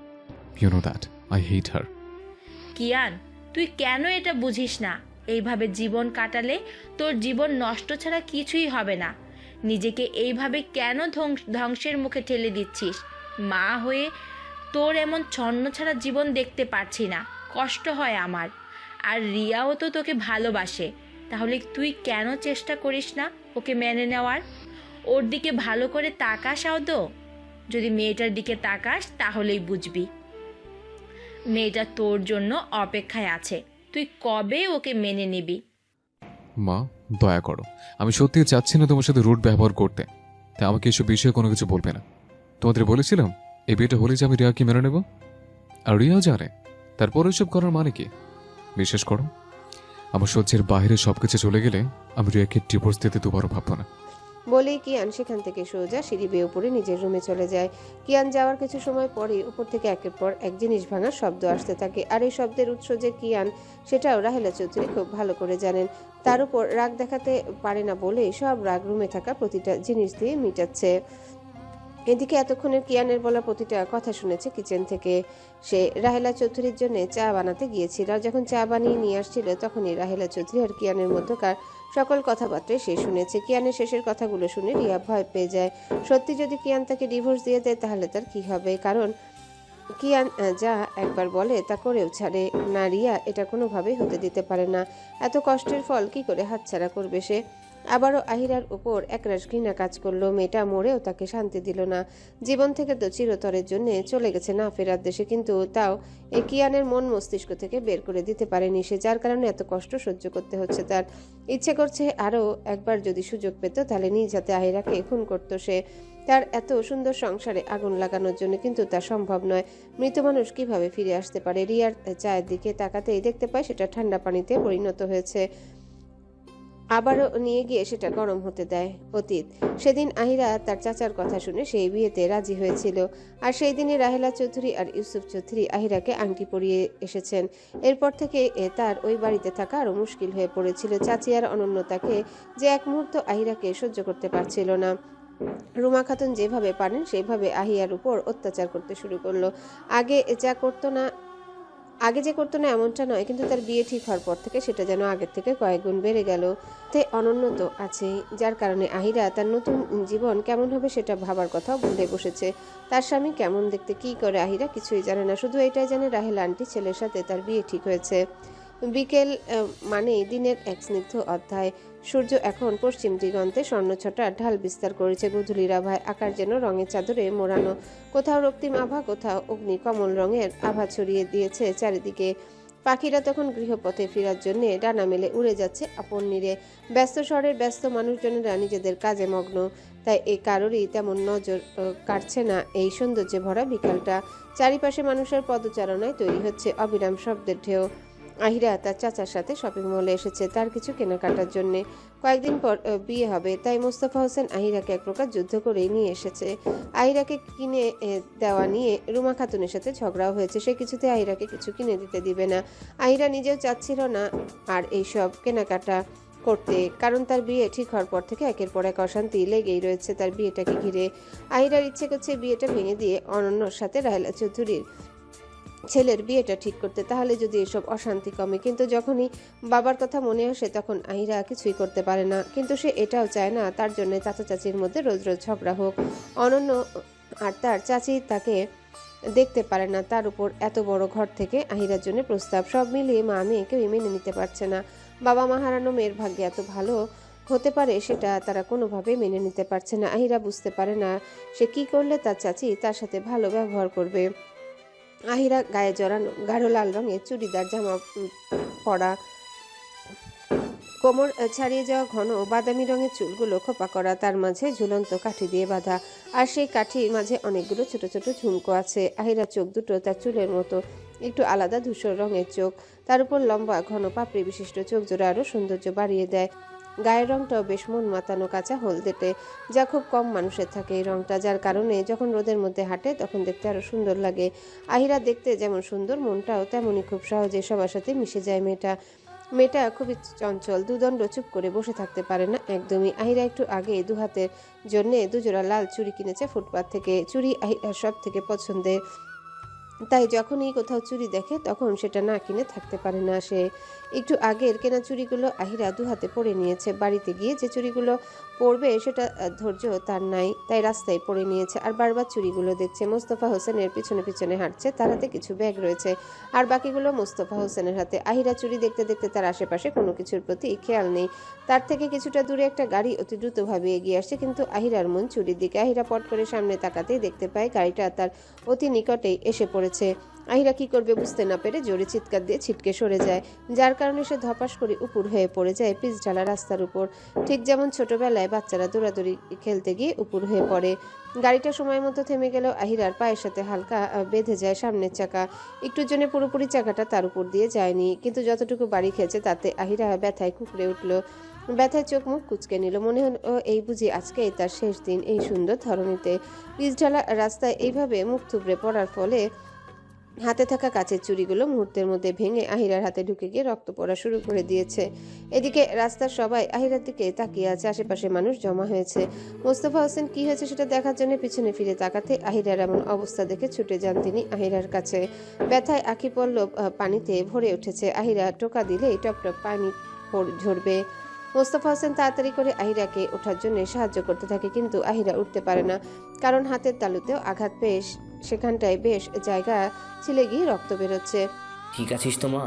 You know that I hate her. কিয়ান, তুই কেন এটা বুঝিস না? এইভাবে জীবন কাটালে তোর জীবন নষ্ট ছাড়া কিছুই হবে না। নিজেকে এইভাবে কেন ধ্বংসের মুখে ঠেলে দিচ্ছিস? মা হয়ে তোর এমন ছন্ন ছাড়া জীবন দেখতে পারছি না, কষ্ট হয় আমার। আর রিয়াও তো তোকে ভালোবাসে, তাহলে তুই কেন চেষ্টা করিস না ওকে মেনে নেওয়ার? ওর দিকে ভালো করে তাকাস আদৌ। যদি মেয়েটার দিকে তাকাস তাহলেই বুঝবি মেয়েটা তোর জন্য অপেক্ষায় আছে। তুই কবে ওকে মেনে নিবি? মা, দয়া করো, আমি সত্যিই চাচ্ছি না তোমার সাথে রুট ব্যবহার করতে, তাই আমাকে এসব বিষয়ে কোনো কিছু বলবে না। তোমাদের বলেছিলাম এই বিয়েটা হলে যে আমি রিয়াকে মেনে নেব, আর রিয়াও জানে। তারপর এসব করার মানে কি? বিশ্বাস করো, আমার সহ্যের বাইরে সবকিছু চলে গেলে আমি রিয়াকে ডিভোর্স দিতে দুবারও ভাববো না। বলেই কিয়ান সেখান থেকে সোজা সিঁড়ি বেয়ে উপরে নিজের রুমে চলে যায়। কিয়ান যাওয়ার কিছু সময় পরে উপর থেকে একের পর এক জিনিস ভাঙার শব্দ আসতে থাকে। আর এই শব্দের উৎস যে কিয়ান সেটাও রাহেলা চৌধুরী খুব ভালো করে জানেন। তার উপর রাগ দেখাতে পারে না বলে সব রাগ রুমে থাকা প্রতিটা জিনিস দিয়ে মিটাচ্ছে। এদিকে এতক্ষণের কিয়ানের বলা প্রতিটা কথা শুনেছে কিচেন থেকে। সে রাহেলা চৌধুরীর জন্য চা বানাতে গিয়েছিল। আর যখন চা বানিয়ে নিয়ে আসছিল তখনই রাহেলা চৌধুরী আর কিয়ানের মধ্যকার সকল কথাবার্তায় সে শুনেছে। কিয়ানের শেষের কথাগুলো শুনে রিয়া ভয় পেয়ে যায়। সত্যি যদি কিয়ান তাকে ডিভোর্স দিয়ে দেয় তাহলে তার কি হবে? কারণ কিয়ান যা একবার বলে তা করেও ছাড়ে না। রিয়া এটা কোনোভাবেই হতে দিতে পারে না। এত কষ্টের ফল কি করে হাতছাড়া করবে সে? আবারও আহিরার উপর একরাশ ঘৃণা কাজ করলো। মেয়েটা মরেও তাকে শান্তি দিল না। জীবন থেকে তো চিরতরের জন্য চলে গেছে না ফেরার দেশে, কিন্তু তাও এই কিয়ানের মন মস্তিষ্ক থেকে বের করে দিতে পারেনি সে, যার কারণে এত কষ্ট সহ্য করতে হচ্ছে তার। ইচ্ছে করছে আরও একবার যদি সুযোগ পেত তাহলে নিজ হাতে আহিরাকে খুন করতো সে, তার এত সুন্দর সংসারে আগুন লাগানোর জন্য, কিন্তু তা সম্ভব নয়। মৃত মানুষ কিভাবে ফিরে আসতে পারে? রিয়ার চায়ের দিকে তাকাতেই দেখতে পায় সেটা ঠান্ডা পানিতে পরিণত হয়েছে। আবারও নিয়ে গিয়ে সেটা গরম হতে দেয়। অতীত সেদিন আহিরা তার চাচার কথা শুনে সেই বিয়েতে রাজি হয়েছিল। আর সেই দিনই রাহেলা চৌধুরী আর ইউসুফ চৌধুরী আহিরাকে আংটি পরিয়ে এসেছেন। এরপর থেকে তার ওই বাড়িতে থাকা আরও মুশকিল হয়ে পড়েছিল। চাচি আর অনন্যতাকে যে এক মুহূর্ত আহিরাকে সহ্য করতে পারছিল না। রুমা খাতুন যেভাবে পারেন সেভাবে আহিয়ার উপর অত্যাচার করতে শুরু করলো। আগে যে করতো না এমনটা নয়, কিন্তু তার বিয়ে ঠিক হওয়ার পর থেকে সেটা যেন আগের থেকে কয়েক গুণ বেড়ে গেল। তে অনন্যত আছেই, যার কারণে আহিরা তার নতুন জীবন কেমন হবে সেটা ভাবার কথাও ভুলে বসেছে। তার স্বামী কেমন দেখতে, কি করে আহিরা কিছুই জানে না, শুধু এটাই জানে রাহেল আন্টি ছেলের সাথে তার বিয়ে ঠিক হয়েছে। বিকেল মানেই দিনের এক স্নিগ্ধ অধ্যায়। সূর্য এখন পশ্চিম দিগন্তে স্বর্ণছটা ঢাল বিস্তার করেছে। গোধূলির আভায় আকাশ যেন রঙের চাদরে মোড়ানো, কোথাও রক্তিম আভা, কোথাও অগ্নি কমল রঙের আভা ছড়িয়ে দিয়েছে চারিদিকে। পাখিরা তখন গৃহপথে ফেরার জন্য ডানা মেলে উড়ে যাচ্ছে আপন নীড়ে। ব্যস্ত শহরের ব্যস্ত মানুষজনেরা নিজেদের কাজে মগ্ন, তাই এই কারোরই তেমন নজর কাটছে না এই সৌন্দর্যে ভরা বিকালটা। চারিপাশে মানুষের পদচারণায় তৈরি হচ্ছে অবিরাম শব্দের ঢেউ। আহিরা তার চাচার সাথে শপিং মলে এসেছে তার কিছু কেনাকাটার জন্য। কয়েকদিন পর বিয়ে হবে, তাই মোস্তফা হোসেন আহিরাকে এক প্রকার যুদ্ধ করেই নিয়ে এসেছে। আহিরাকে কিনে দেওয়া নিয়ে রুমা খাতুনের সাথে ঝগড়াও হয়েছে, সে কিছুতে আহিরাকে কিছু কিনে দিতে দিবে না। আহিরা নিজেও চাচ্ছিল না আর এইসব কেনাকাটা করতে, কারণ তার বিয়ে ঠিক হওয়ার পর থেকে একের পর এক অশান্তি লেগেই রয়েছে তার বিয়েটাকে ঘিরে। আহিরার ইচ্ছে করছে বিয়েটা ভেঙে দিয়ে অনন্যর সাথে রাহেলা চৌধুরীর ছেলের বিয়েটা ঠিক করতে, তাহলে যদি এসব অশান্তি কমে। কিন্তু যখনই বাবার কথা মনে আসে তখন আহিরা কিছুই করতে পারে না। কিন্তু সে এটাও চায় না তার জন্য চাচা চাচির মধ্যে রোজ রোজ ঝগড়া হোক। অনন্য আর তার চাচি তাকে দেখতে পারে না, তার উপর এত বড় ঘর থেকে আহিরার জন্য প্রস্তাব। সব মিলিয়ে মা মেয়ে কেউ মেনে নিতে পারছে না। বাবা মা হারানো মেয়ের ভাগ্যে এত ভালো হতে পারে সেটা তারা কোনোভাবে মেনে নিতে পারছে না। আহিরা বুঝতে পারে না সে কি করলে তার চাচি তার সাথে ভালো ব্যবহার করবে। আহিরা গায়ে জড়ানো গাঢ় লাল রঙের চুড়িদার জামা পরা, কোমর ছাড়িয়ে যাওয়া ঘন বাদামি রঙের চুলগুলো খোপা করা, তার মাঝে ঝুলন্ত কাঠি দিয়ে বাঁধা, আর সেই কাঠির মাঝে অনেকগুলো ছোট ছোট ঝুমকো আছে। আহিরা চোখ দুটো তার চুলের মতো একটু আলাদা ধূসর রঙের চোখ, তার উপর লম্বা ঘন পাপড়ি বিশিষ্ট চোখ জোড়া আরো সৌন্দর্য বাড়িয়ে দেয়। গায়ের রংটাও বেশ মন মাতানো কাঁচা হলদেটে, যা খুব কম মানুষের থাকে এই রংটা, যার কারণে যখন রোদের মধ্যে হাঁটে তখন দেখতে আরো সুন্দর লাগে। আহিরা দেখতে যেমন সুন্দর, মনটাও তেমনই খুব সহজে সবার সাথে মিশে যায়। মেয়েটা খুবই চঞ্চল, দুদণ্ড চুপ করে বসে থাকতে পারে না একদমই। আহিরা একটু আগে দুহাতের জন্য দুজোড়া লাল চুড়ি কিনেছে ফুটপাত থেকে। চুড়ি আহিরার সব থেকে পছন্দের, তাই যখনই কোথাও চুড়ি দেখে তখন সেটা না কিনে থাকতে পারে না সে। একটু আগের কেনা চুড়িগুলো আহিরা দুহাতে পরে নিয়েছে। বাড়িতে গিয়ে যে চুড়িগুলো পরবে সেটা ধৈর্য তার নাই, তাই রাস্তায় পরে নিয়েছে আর বারবার চুড়িগুলো দেখছে। মোস্তফা হোসেনের পিছনে পিছনে হাঁটছে, তার হাতে কিছু ব্যাগ রয়েছে আর বাকিগুলো মোস্তফা হোসেনের হাতে। আহিরা চুড়ি দেখতে দেখতে তার আশেপাশে কোনো কিছুর প্রতি খেয়াল নেই। তার থেকে কিছুটা দূরে একটা গাড়ি অতি দ্রুতভাবে এগিয়ে আসছে, কিন্তু আহিরার মন চুরির দিকে। আহিরা পট করে সামনে তাকাতেই দেখতে পায় গাড়িটা তার অতি নিকটেই এসে পড়েছে। আহিরা কি করবে বুঝতে না পেরে জোরে চিৎকার দিয়ে ছিটকে সরে যায়, যার কারণে সে ধপাস করে উপর হয়ে পড়ে যায় পিচ ঢালা রাস্তার উপর, ঠিক যেমন ছোটবেলায় বাচ্চারা দৌড়াদৌড়ি খেলতে গিয়ে উপর হয়ে পড়ে। গাড়িটা সময় মতো থেমে গেলেও আহিরার পায়ের সাথে হালকা বেঁধে যায় সামনের চাকা। একটুর জন্য পুরোপুরি চাকাটা তার উপর দিয়ে যায়নি, কিন্তু যতটুকু বাড়ি খেয়েছে তাতে আহিরা ব্যথায় কুকড়ে উঠল। ব্যথায় চোখ মুখ কুচকে নিল, মনে হলো এই বুঝি আজকেই তার শেষ দিন এই সুন্দর ধরনীতে। পিচ ঢালা রাস্তায় এইভাবে মুখ থুবড়ে পড়ার ফলে হাতে থাকা কাচের চুড়িগুলো মুহূর্তের মধ্যে ভেঙে আহিরার হাতে ঢুকে গিয়ে রক্ত পড়া শুরু করে দিয়েছে। এদিকে রাস্তার সবাই আহিরার দিকে তাকিয়ে আছে, আশেপাশে মানুষ জমা হয়েছে। মোস্তফা হোসেন কি হয়েছে সেটা দেখার জন্য পিছনে ফিরে তাকাতে আহিরার এমন অবস্থা দেখে ছুটে যান তিনি আহিরার কাছে। ব্যথায় আঁখি পল্লব পানিতে ভরে উঠেছে, আহিরা টোকা দিলেই টপ টপ পানি ঝরবে। মোস্তফা হোসেন তাড়াতাড়ি করে আহিরাকে ওঠার জন্য সাহায্য করতে থাকে, কিন্তু আহিরা উঠতে পারে না, কারণ হাতের তালুতেও আঘাত পেয়ে সেখানটায় বেশ জায়গা ছিলে গিয়ে রক্ত বেরোচ্ছে। ঠিক আছিস তো মা?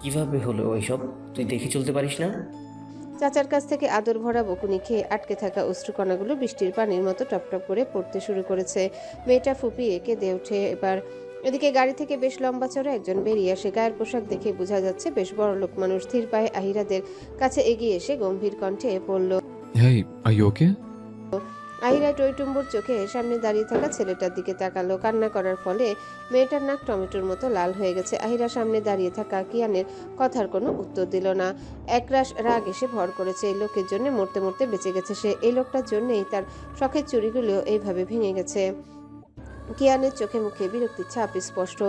কিভাবে হলো ওইসব? তুই দেখে চলতে পারিস না? চাচার কাছ থেকে আদর ভরা বকুনি খেয়ে আটকে থাকা অশ্রুকণাগুলো বৃষ্টির পানির মতো টপটপ করে পড়তে শুরু করেছে। মেয়েটা ফুপিয়ে কেঁদে ওঠে এবার। এদিকে গাড়ি থেকে বেশ লম্বা চড়া একজন বেরিয়ে আসে, গায়ের পোশাক দেখে বোঝা যাচ্ছে বেশ বড় লোক মানুষ। ধীর পায়ে আহিরাদের কাছে এগিয়ে এসে গম্ভীর কণ্ঠে বলল, হেই, আর ইউ ওকে? আহিরা টইটুম্বুর চোখে সামনে দাঁড়িয়ে থাকা ছেলেটার দিকে তাকালো। কান্না করার ফলে মেয়েটার নাক টমেটোর মতো লাল হয়ে গেছে। আহিরা সামনে দাঁড়িয়ে থাকা কিয়ানের কথার কোনো উত্তর দিল না। একরাশ রাগ এসে ভর করেছে, এই লোকের জন্য মরতে মরতে বেঁচে গেছে সে। এই লোকটার জন্যই তার শখের চুড়িগুলো এইভাবে ভেঙে গেছে। কিয়ানের চোখে মুখে বিরক্তির ছাপ স্পষ্ট।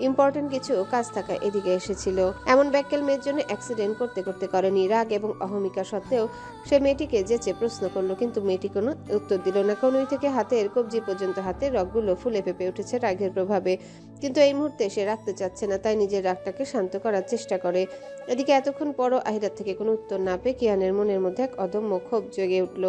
ইম্পর্টেন্ট কিছু কাজ থাকা এদিকে এসেছিল। এমন ব্যাককেল মেয়ের জন্য অ্যাক্সিডেন্ট করতে করতে করেনি। রাগ এবং অহমিকা সত্ত্বেও সে মেয়েটিকে যেচে প্রশ্ন করলো, কিন্তু মেয়েটি কোনো উত্তর দিল না। কনুই থেকে হাতের কবজি পর্যন্ত হাতের রগগুলো ফুলে ফেপে উঠেছে রাগের প্রভাবে, কিন্তু এই মুহূর্তে সে রাখতে চাচ্ছে না, তাই নিজের রাগটাকে শান্ত করার চেষ্টা করে। এদিকে এতক্ষণ পরও আহিরার থেকে কোনো উত্তর না পেয়ে কিয়ানের মনের মধ্যে এক অদম্য ক্ষোভ জেগে উঠল।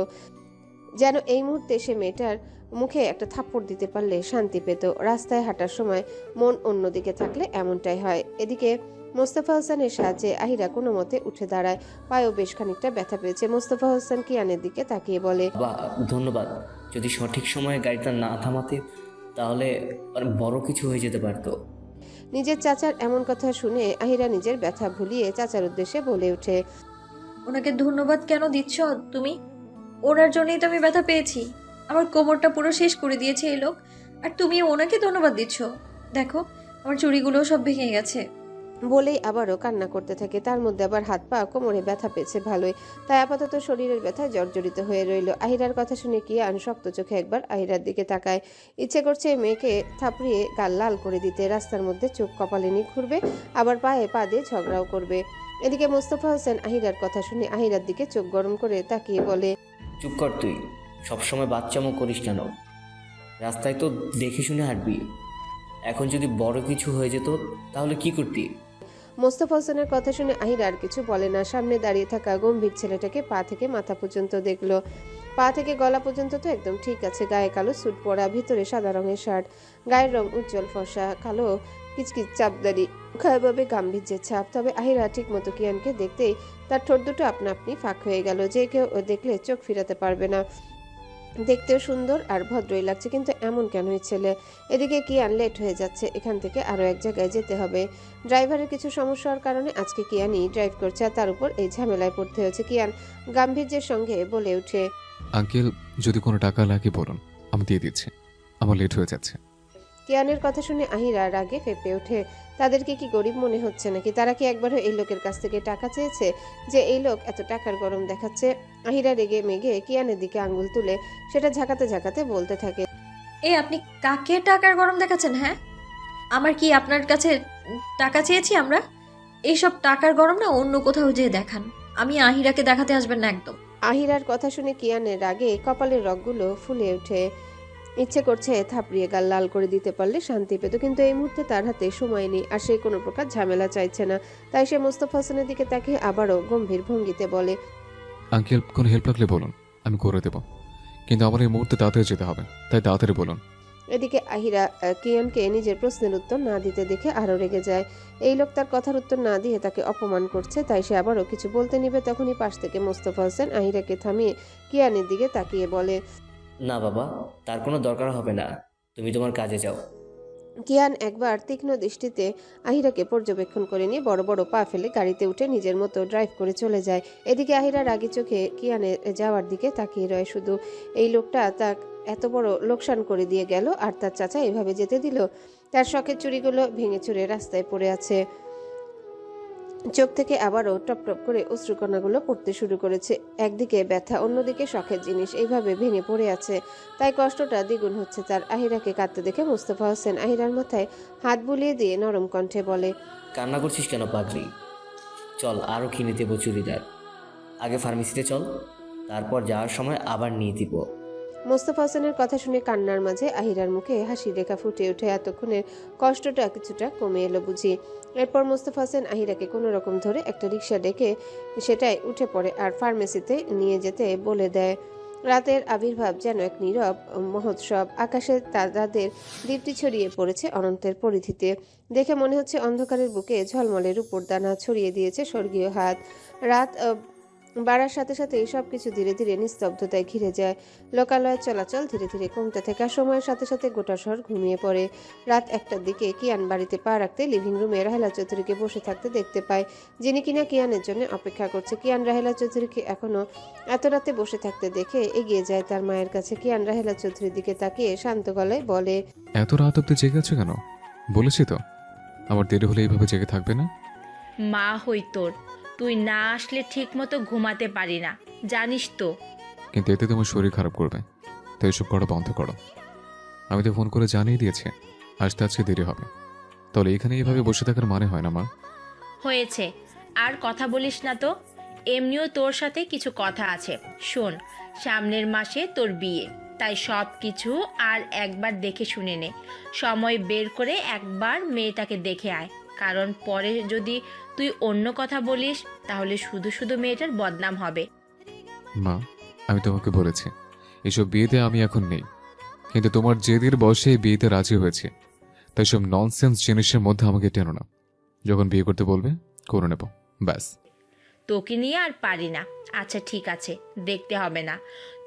যেন এই মুহূর্তে সে মেয়েটার মুখে একটা থাপ্পড় দিতে পারলে শান্তি পেত। রাস্তায় হাঁটার সময় মন অন্যদিকে থাকলে এমনটাই হয়। এদিকে মোস্তফা হোসেনের সাহায্যে আহিরা কোনো মতে উঠে দাঁড়ায়। পায়েও বেশ খানিকটা ব্যথা পেয়েছে। মোস্তফা হোসেন কিয়ানের দিকে তাকিয়ে বলে, বা ধন্যবাদ। যদি সঠিক সময়ে গাড়িটা না থামাতে তাহলে বড় কিছু হয়ে যেতে পারতো। নিজের চাচার এমন কথা শুনে আহিরা নিজের ব্যথা ভুলিয়ে চাচার উদ্দেশ্যে বলে ওঠে, ওনাকে ধন্যবাদ কেন দিচ্ছ তুমি? ওনার জন্যই তো আমি ব্যথা পেয়েছি। আমার কোমরটা পুরো শেষ করে দিয়েছে এই লোক, আর তুমি ওনাকে ধন্যবাদ দিচ্ছ? দেখো, আমার চুড়িগুলোও সব ভেঙে গেছে। বলেই আবারও কান্না করতে থাকে। তার মধ্যে আবার হাত পা কোমরে ব্যথা পেয়েছে ভালোই, তাই আপাতত শরীরের ব্যথায় জর্জরিত হয়ে রইল। আহিরার কথা শুনে কিয়ান শক্ত চোখে একবার আহিরার দিকে তাকায়। ইচ্ছে করছে এই মেয়েকে থাপড়িয়ে গাল লাল করে দিতে। রাস্তার মধ্যে চোখ কপালে ঘুরবে, আবার পায়ে পা দিয়ে ঝগড়াও করবে। এদিকে মোস্তফা হোসেন আহিরার কথা শুনে আহিরার দিকে চোখ গরম করে তাকিয়ে বলে, চুপ কর তুই, সবসময় বাচ্চামো করিস কেন? রাস্তায় তো দেখে শুনে হাঁটবি। এখন যদি বড় কিছু হয়ে যেত তাহলে কি করতি? মোস্তফা হোসেনের কথা শুনে আহিরা আর কিছু বলে না। সামনে দাঁড়িয়ে থাকা গম্ভীর ছেলেটাকে পা থেকে মাথা পর্যন্ত দেখলো। পা থেকে গলা পর্যন্ত তো একদম ঠিক আছে। গায়ে কালো স্যুট পরা, ভিতরে সাদা রঙের শার্ট, গায়ের রং উজ্জ্বল ফর্সা, কালো কিচকিচ চাপদারি, খায়ভাবে গাম্ভীর্যের ছাপ। তবে আহিরা ঠিক মতো কিয়ানকে দেখতেই তার ঠোঁট দুটো আপনা আপনি ফাঁক হয়ে গেল। যে কেউ দেখলে চোখ ফিরাতে পারবে না। দেখতেও সুন্দর আর ভদ্রই লাগছে, কিন্তু এমন কেন এই ছেলে? এদিকে কিয়ান লেট হয়ে যাচ্ছে, এখান থেকে আরো এক জায়গায় যেতে হবে। ড্রাইভারের কিছু সমস্যার কারণে আজকে কিয়ানই ড্রাইভ করছে, আর তার উপর এই ঝামেলায় পড়তে হয়েছে। কিয়ান গাম্ভীর্যের সঙ্গে বলে ওঠে, আঙ্কেল, যদি কোনো টাকা লাগে বলুন, আমি দিয়ে দিচ্ছি। আমার লেট হয়ে যাচ্ছে। কিয়ানের কথা শুনে আহিরা রাগে ফেপে ওঠে। তাদেরকে কি গরিব মনে হচ্ছে নাকি? তারা কি একবারও এই লোকের কাছ থেকে টাকা চেয়েছে যে এই লোক এত টাকার গরম দেখাচ্ছে? আহিরা রেগে মেগে কিয়ানের দিকে আঙ্গুল তুলে সেটা ঝাঁকাতে ঝাঁকাতে বলতে থাকে, আপনি কাকে টাকার গরম দেখাচ্ছেন? হ্যাঁ, আমার কি আপনার কাছে টাকা চেয়েছি আমরা? এইসব টাকার গরম না অন্য কোথাও যেয়ে দেখান। আমি আহিরাকে দেখাতে আসবেন না একদম। আহিরার কথা শুনে কিয়ানের রাগে কপালের রগগুলো ফুলে ওঠে। ইচ্ছে করছে থাপড়িয়ে গাল লাল করে দিতে পারলে শান্তি পেত, কিন্তু এই মুহূর্তে তার হাতে সময় নেই, আর সে কোনো প্রকার ঝামেলা চাইছে না। তাই সে মোস্তফা হোসেনের দিকে তাকিয়ে আবারও গম্ভীর ভঙ্গিতে বলে, আঙ্কেল, কোনো হেল্প লাগলে বলুন, আমি করে দেব। কিন্তু আমার এই মুহূর্তে তাড়াতাড়ি যেতে হবে, তাই তাড়াতাড়ি বলুন। এদিকে আহিরা কিয়ানকে নিজের প্রশ্নের উত্তর না দিতে দেখে আরো রেগে যায়। এই লোক তার কথার উত্তর না দিয়ে তাকে অপমান করছে, তাই সে আবারও কিছু বলতে নিবে। তখনই পাশ থেকে মোস্তফা হোসেন আহিরাকে থামিয়ে কিয়ানের দিকে তাকিয়ে বলে, না বাবা, তার কোনো দরকার হবে না, তুমি তোমার কাজে যাও। কিয়ান একবার তীক্ষ্ণ দৃষ্টিতে আহিরাকে পর্যবেক্ষণ করে নিয়ে বড় বড় পা ফেলে গাড়িতে উঠে নিজের মতো ড্রাইভ করে চলে যায়। এদিকে আহিরা রাগী চোখে কিয়ানের যাওয়ার দিকে তাকিয়ে রয়। শুধু এই লোকটা তার এত বড় লোকসান করে দিয়ে গেল, আর তার চাচা এভাবে যেতে দিল? তার শখের চুড়িগুলো ভেঙে চুরে রাস্তায় পড়ে আছে। চোখ থেকে আবারও টপ টপ করে অশ্রুকণাগুলো পড়তে শুরু করেছে। একদিকে ব্যথা, অন্যদিকে শখের জিনিস এইভাবে ভেঙে পড়ে আছে, তাই কষ্টটা দ্বিগুণ হচ্ছে তার। আহিরাকে কাঁদতে দেখে মোস্তফা হোসেন আহিরার মাথায় হাত বুলিয়ে দিয়ে নরম কণ্ঠে বলে, কান্না করছিস কেন পাগলি? চল, আরও কিনে দেবো চুড়িদার। আগে ফার্মেসিতে চল, তারপর যাওয়ার সময় আবার নিয়ে দিব। মোস্তফা হোসেনের কথা শুনে কান্নার মাঝে আহিরার মুখে হাসি রেখা ফুটে ওঠে। এতক্ষণের কষ্টটা কিছুটা কমে এলো বুঝি। এরপর মোস্তফা হোসেন আহিরাকে কোনো রকম ধরে একটা রিক্সা ডেকে সেটাই উঠে পড়ে আর ফার্মেসিতে নিয়ে যেতে বলে দেয়। রাতের আবির্ভাব যেন এক নীরব মহোৎসব। আকাশে তারাদের দীপ্তি ছড়িয়ে পড়েছে অনন্তের পরিধিতে। দেখে মনে হচ্ছে অন্ধকারের বুকে ঝলমলের উপর দানা ছড়িয়ে দিয়েছে স্বর্গীয় হাত। রাত বাড়ার সাথে সাথে সব কিছু ধীরে ধীরে নিস্তব্ধতায় ঘিরে যায়। লোকালয়ের চলাচল ধীরে ধীরে কমতে থাকে, আর সময়ের সাথে সাথে গোটা শহর ঘুমিয়ে পড়ে। রাত 1টার দিকে কিয়ান বাড়িতে পা রাখতে লিভিং রুমে রাহেলা চৌধুরীকে বসে থাকতে দেখতে পায়, যিনি কিনা কিয়ানের জন্য অপেক্ষা করছে। কিয়ান রাহেলা চৌধুরীকে এখনো এত রাতে বসে থাকতে দেখে এগিয়ে যায় তার মায়ের কাছে। কিয়ান রাহেলা চৌধুরীর দিকে তাকিয়ে শান্ত গলায় বলে, এত রাত অব্দি জেগে আছো কেন? বলেছি তো আমার দেরি হলে এইভাবে জেগে থাকবে না। মা হই তোর, তুই না আসলে ঠিক মতো ঘুমাতে পারি না, জানিস তো। কিন্তু এতে তোমার শরীর খারাপ করবে, তো এসব করা বন্ধ করো। আমি তো ফোন করে জানিয়ে দিয়েছি আসতে আজকে দেরি হবে। তাহলে এখানে এইভাবে বসে থাকার মানে হয় না মা। হয়েছে, আর কথা বলিস না তো। এমনিও তোর সাথে কিছু কথা আছে। শোন, সামনের মাসে তোর বিয়ে, তাই সব কিছু আর একবার দেখে শুনে নে। সময় বের করে একবার মেয়েটাকে দেখে আয়, কারণ পরে যদি তুই অন্য কথা বলিস তাহলে শুধু শুধু মেয়েটার বদনাম হবে। মা, আমি তোমাকে বলেছি এসব বিয়েতে আমি এখন নেই, কিন্তু তোমার জেদের বয়সে এই বিয়েতে রাজি হয়েছে, তাই সব ননসেন্স জিনিসের মধ্যে আমাকে টেনো না। যখন বিয়ে করতে বলবে করে নেব, ব্যাস। তোকে নিয়ে আর পারি না। আচ্ছা ঠিক আছে, দেখতে হবে না।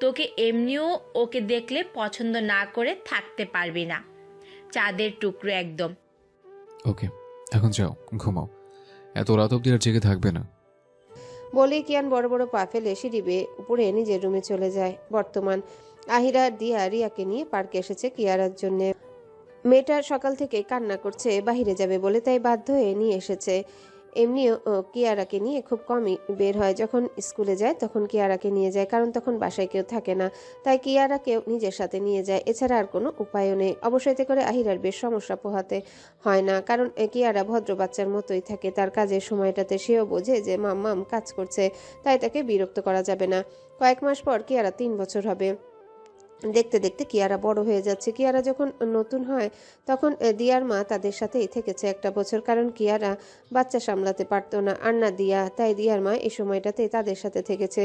তোকে এমনিও ওকে দেখলে পছন্দ না করে থাকতে পারবি না। চাঁদের টুকরো একদম। ওকে, এখন যাও ঘুমাও, এত রাত অব্দি আর জেগে থাকবে না। বলে কিয়ান বড় বড় পা ফেলে সিঁড়ি বেয়ে উপরে নিজের রুমে চলে যায়। বর্তমান আহিরা দিয়া রিয়াকে নিয়ে পার্কে এসেছে কিয়ারার জন্য। মেয়েটা সকাল থেকে কান্না করছে বাহিরে যাবে বলে, তাই বাধ্য হয়ে নিয়ে এসেছে। এমনিও কিয়ারাকে নিয়ে খুব কমই বের হয়, যখন স্কুলে যায় তখন কিয়ারাকে নিয়ে যায়, কারণ তখন বাসায় কেউ থাকে না, তাই কিয়ারাকেও নিজের সাথে নিয়ে যায়। এছাড়া আর কোনো উপায়ও নেই। অবশ্য এতে করে আহিরার বেশ সমস্যা পোহাতে হয় না, কারণ কিয়ারা ভদ্র বাচ্চার মতোই থাকে। তার কাজের সময়টাতে সেও বোঝে যে মাম কাজ করছে, তাই তাকে বিরক্ত করা যাবে না। কয়েক মাস পর কিয়ারা 3 বছর হবে। দেখতে দেখতে কিয়ারা বড় হয়ে যাচ্ছে। কিয়ারা যখন নতুন হয় তখন দিয়ার মা তাদের সাথেই থেকেছে 1টা বছর, কারণ কিয়ারা বাচ্চা সামলাতে পারতো না, আর না দিয়া, তাই দিয়ার মা এই সময়টাতে তাদের সাথে থেকেছে,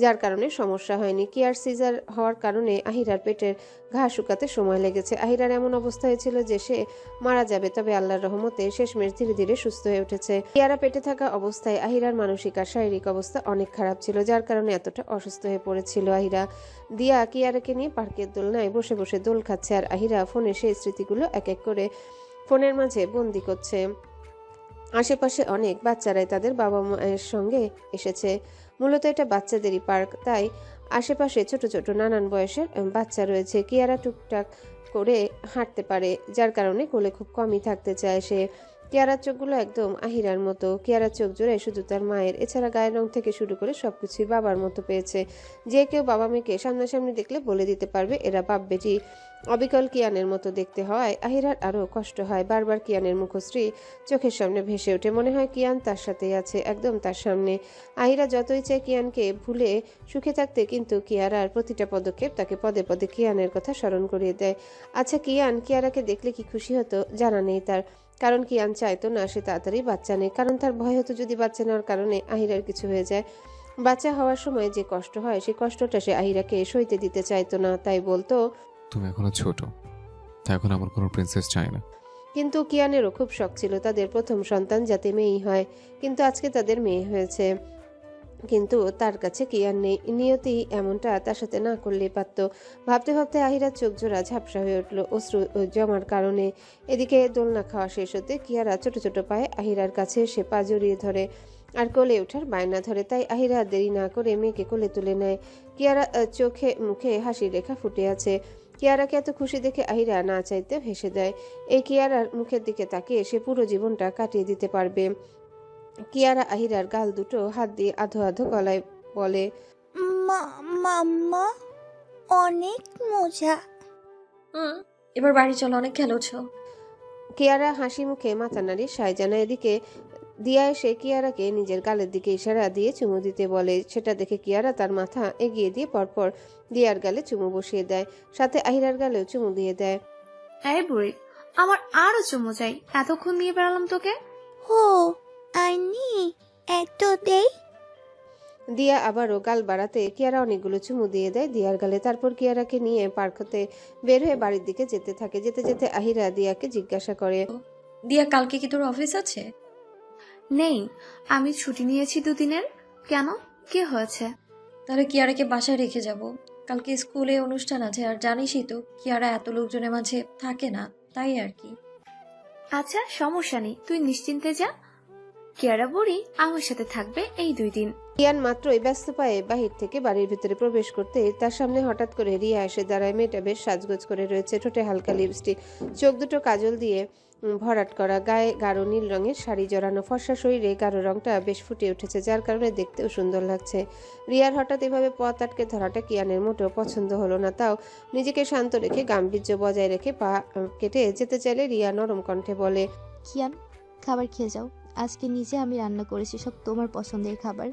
যার কারণে সমস্যা হয়নি। কিয়ার সিজার হওয়ার কারণে আহিরার পেটের ঘা শুকাতে সময় লেগেছে। আহিরার এমন অবস্থা হয়েছিল যে সে মারা যাবে, তবে আল্লাহর রহমতে শেষমেশ ধীরে ধীরে সুস্থ হয়ে উঠেছে। কিয়ারা পেটে থাকা অবস্থায় আহিরার মানসিক আর শারীরিক অবস্থা অনেক খারাপ ছিল, যার কারণে এতটা অসুস্থ হয়ে পড়েছিল আহিরা। দিয়া কিয়ারাকে নিয়ে পার্কের দোলনায় বসে বসে দোল খাচ্ছে, আর আহিরা ফোনে সেই স্মৃতিগুলো এক এক করে ফোনের মাঝে বন্দি করছে। আশেপাশে অনেক বাচ্চারাই তাদের বাবা মায়ের সঙ্গে এসেছে। মূলত এটা বাচ্চাদেরই পার্ক, তাই আশেপাশে ছোট ছোট নানান বয়সের বাচ্চা রয়েছে। কিয়ারা টুকটাক করে হাঁটতে পারে, যার কারণে কোলে খুব কমই থাকতে চায় সে। কিয়ারার চোখগুলো একদম আহিরার মতো। কিয়ারার চোখ জোড়ে শুধু তার মায়ের, এছাড়া গায়ের রং থেকে শুরু করে সবকিছুই বাবার মতো পেয়েছে। যে কেউ বাবা মেয়েকে সামনাসামনি দেখলে বলে দিতে পারবে এরা বাপ বেটি। অবিকল কিয়ানের মতো দেখতে হওয়ায় আহিরার আরও কষ্ট হয়। বারবার কিয়ানের মুখশ্রী চোখের সামনে ভেসে ওঠে, মনে হয় কিয়ান তার সাথেই আছে, একদম তার সামনে। আহিরা যতই চায় কিয়ানকে ভুলে সুখে থাকতে, কিন্তু কিয়ারার প্রতিটা পদক্ষেপ তাকে পদে পদে কিয়ানের কথা স্মরণ করিয়ে দেয়। আচ্ছা কিয়ান কিয়ারাকে দেখলে কি খুশি হতো? জানা নেই তার, কারণ কিয়ান চাইতো না সে তাড়াতাড়ি বাচ্চা নেই, কারণ তার ভয় হতো যদি বাচ্চা নেওয়ার কারণে আহিরার কিছু হয়ে যায়। বাচ্চা হওয়ার সময় যে কষ্ট হয় সেই কষ্টটা সে আহিরাকে সইতে দিতে চাইতো না, তাই বলতো, তুমি এখনো ছোট, তাই এখন আমার কোনো প্রিন্সেস চাই না। কিন্তু কিয়ানেরও খুব শখ ছিল তাদের প্রথম সন্তান যাতে মেয়েই হয়, কিন্তু আজকে তাদের মেয়ে হয়েছে। কিন্তু তার কাছে কিয়ান নেই, নিয়তি এমনটা তার সাথে না করলেই পারত। ভাবতে ভাবতে আহিরার চোখ জোড়া ঝাপসা হয়ে উঠল অশ্রু জমার কারণে। এদিকে দোলনা খাওয়া শেষ হতে কিয়ারা ছোট ছোট পায়ে আহিরার কাছে সে পা জড়িয়ে ধরে আর কোলে ওঠার বায়না ধরে, তাই আহিরা দেরি না করে মেয়েকে কোলে তুলে নেয়। কিয়ারা চোখে মুখে হাসির রেখা ফুটে আছে। কিয়ারাকে এত খুশি দেখে আহিরা না চাইতে হেসে দেয়। এই কিয়ারার মুখের দিকে তাকিয়ে সে পুরো জীবনটা কাটিয়ে দিতে পারবে। কিয়ারা আহিরার গাল দুটো হাত দিয়ে আধো আধো গলায় বলে, মাম্মা অনেক মজা। এবার বাড়ি চলো, অনেক খেলেছো। কিয়ারা হাসি মুখে মাথা নাড়িয়ে সায় জানায়। এদিকে দিয়া এসে কিয়ারাকে নিজের গালের দিকে ইশারা দিয়ে চুমু দিতে বলে। সেটা দেখে কিয়ারা তার মাথা এগিয়ে দিয়ে পরপর দিয়ার গালে চুমু বসিয়ে দেয়, সাথে আহিরার গালেও চুমু দিয়ে দেয়। এই বুড়ি, আমার আরো চুমু চাই, এতক্ষণ নিয়ে বেড়ালাম তোকে। হো আইনি এত দেই। দিয়া আবারও গাল বাড়াতে কিয়ারা অনেকগুলো চুমু দিয়ে দেয় দিয়ার গালে। তারপর কিয়ারাকে নিয়ে পার্ক হতে বের হয়ে বাড়ির দিকে যেতে থাকে। যেতে যেতে আহিরা দিয়াকে জিজ্ঞাসা করে, দিয়া, কালকে কি তোর অফিস আছে? নেই, আমি ছুটি নিয়েছি 2 দিনের। কেন, কি হয়েছে? তাহলে কিয়ারাকে বাসায় রেখে যাব। কালকে স্কুলে অনুষ্ঠান আছে, আর জানিসই তো কিয়ারা এত লোকজনের মাঝে থাকে না, তাই আর কি। আচ্ছা সমস্যা নেই, তুই নিশ্চিন্তে যা। কিয়ারা বুড়ি আমার সাথে থাকবে এই 2 দিন। কিয়ান মাত্রই ব্যস্ত পায়ে বাহির থেকে বাড়ির ভিতরে প্রবেশ করতে তার সামনে হঠাৎ করে রিয়া এসে দাঁড়ায়। মেয়েটা বেশ সাজগোজ করে রয়েছে, ঠোঁটে হালকা লিপস্টিক, চোখ দুটো কাজল দিয়ে ভরাট করা, গায়ে গাঢ় নীল রঙের শাড়ি জড়ানো, ফর্সা শরীরে গাঢ় রংটা বেশ ফুটে উঠেছে, যার কারণে দেখতেও সুন্দর লাগছে। রিয়ার হঠাৎ এভাবে পথ আটকে ধরাটা কিয়ানের মোটেও পছন্দ হলো না। তাও নিজেকে শান্ত রেখে গাম্ভীর্য বজায় রেখে পা কেটে যেতে চাইলে রিয়া নরম কণ্ঠে বলে, কিয়ান, খাবার খেয়ে যাও। আজকে নিজে আমি রান্না করেছি সব তোমার পছন্দের খাবার।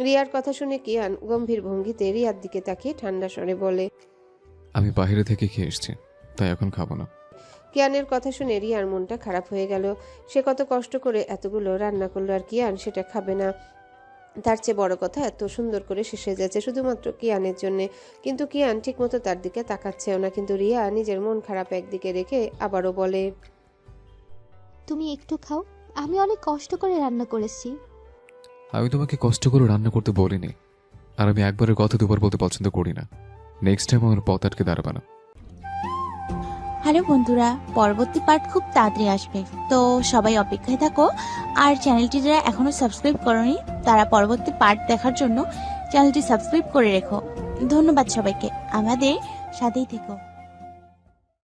রিয়ার কথা শুনে কিয়ান গম্ভীর ভঙ্গিতে রিয়ার দিকে তাকিয়ে ঠান্ডা স্বরে বলে, আমি বাইরে থেকে খেয়ে এসেছি, তাই এখন খাবো না। কিয়ানের কথা শুনে রিয়ার মনটা খারাপ হয়ে গেল। সে কত কষ্ট করে এতগুলো রান্না করলো, আর কিয়ান সেটা খাবে না। তার চেয়ে বড় কথা, এত সুন্দর করে শেষে যাচ্ছে শুধুমাত্র কিয়ানের জন্য। কিন্তু কিয়ান ঠিকমতো তার দিকে তাকাচ্ছেও না। কিন্তু রিয়া নিজের মন খারাপ একদিকে রেখে আবারও বলে, তুমি একটু খাও, আমি অনেক কষ্ট করে রান্না করেছি। আমি তোমাকে কষ্ট করে রান্না করতে বলিনি, আর আমি একবারের কথা দুবার বলতে পছন্দ করি না। নেক্সট টাইম আমার পথ আটকে দাঁড়াবে না। হ্যালো বন্ধুরা, পরবর্তী পার্ট খুব তাড়াতাড়ি আসবে, তো সবাই অপেক্ষায় থাকো। আর চ্যানেলটি যারা এখনো সাবস্ক্রাইব করোনি তারা পরবর্তী পার্ট দেখার জন্য চ্যানেলটি সাবস্ক্রাইব করে রেখো। ধন্যবাদ সবাইকে, আমাদের সাথেই থেকো।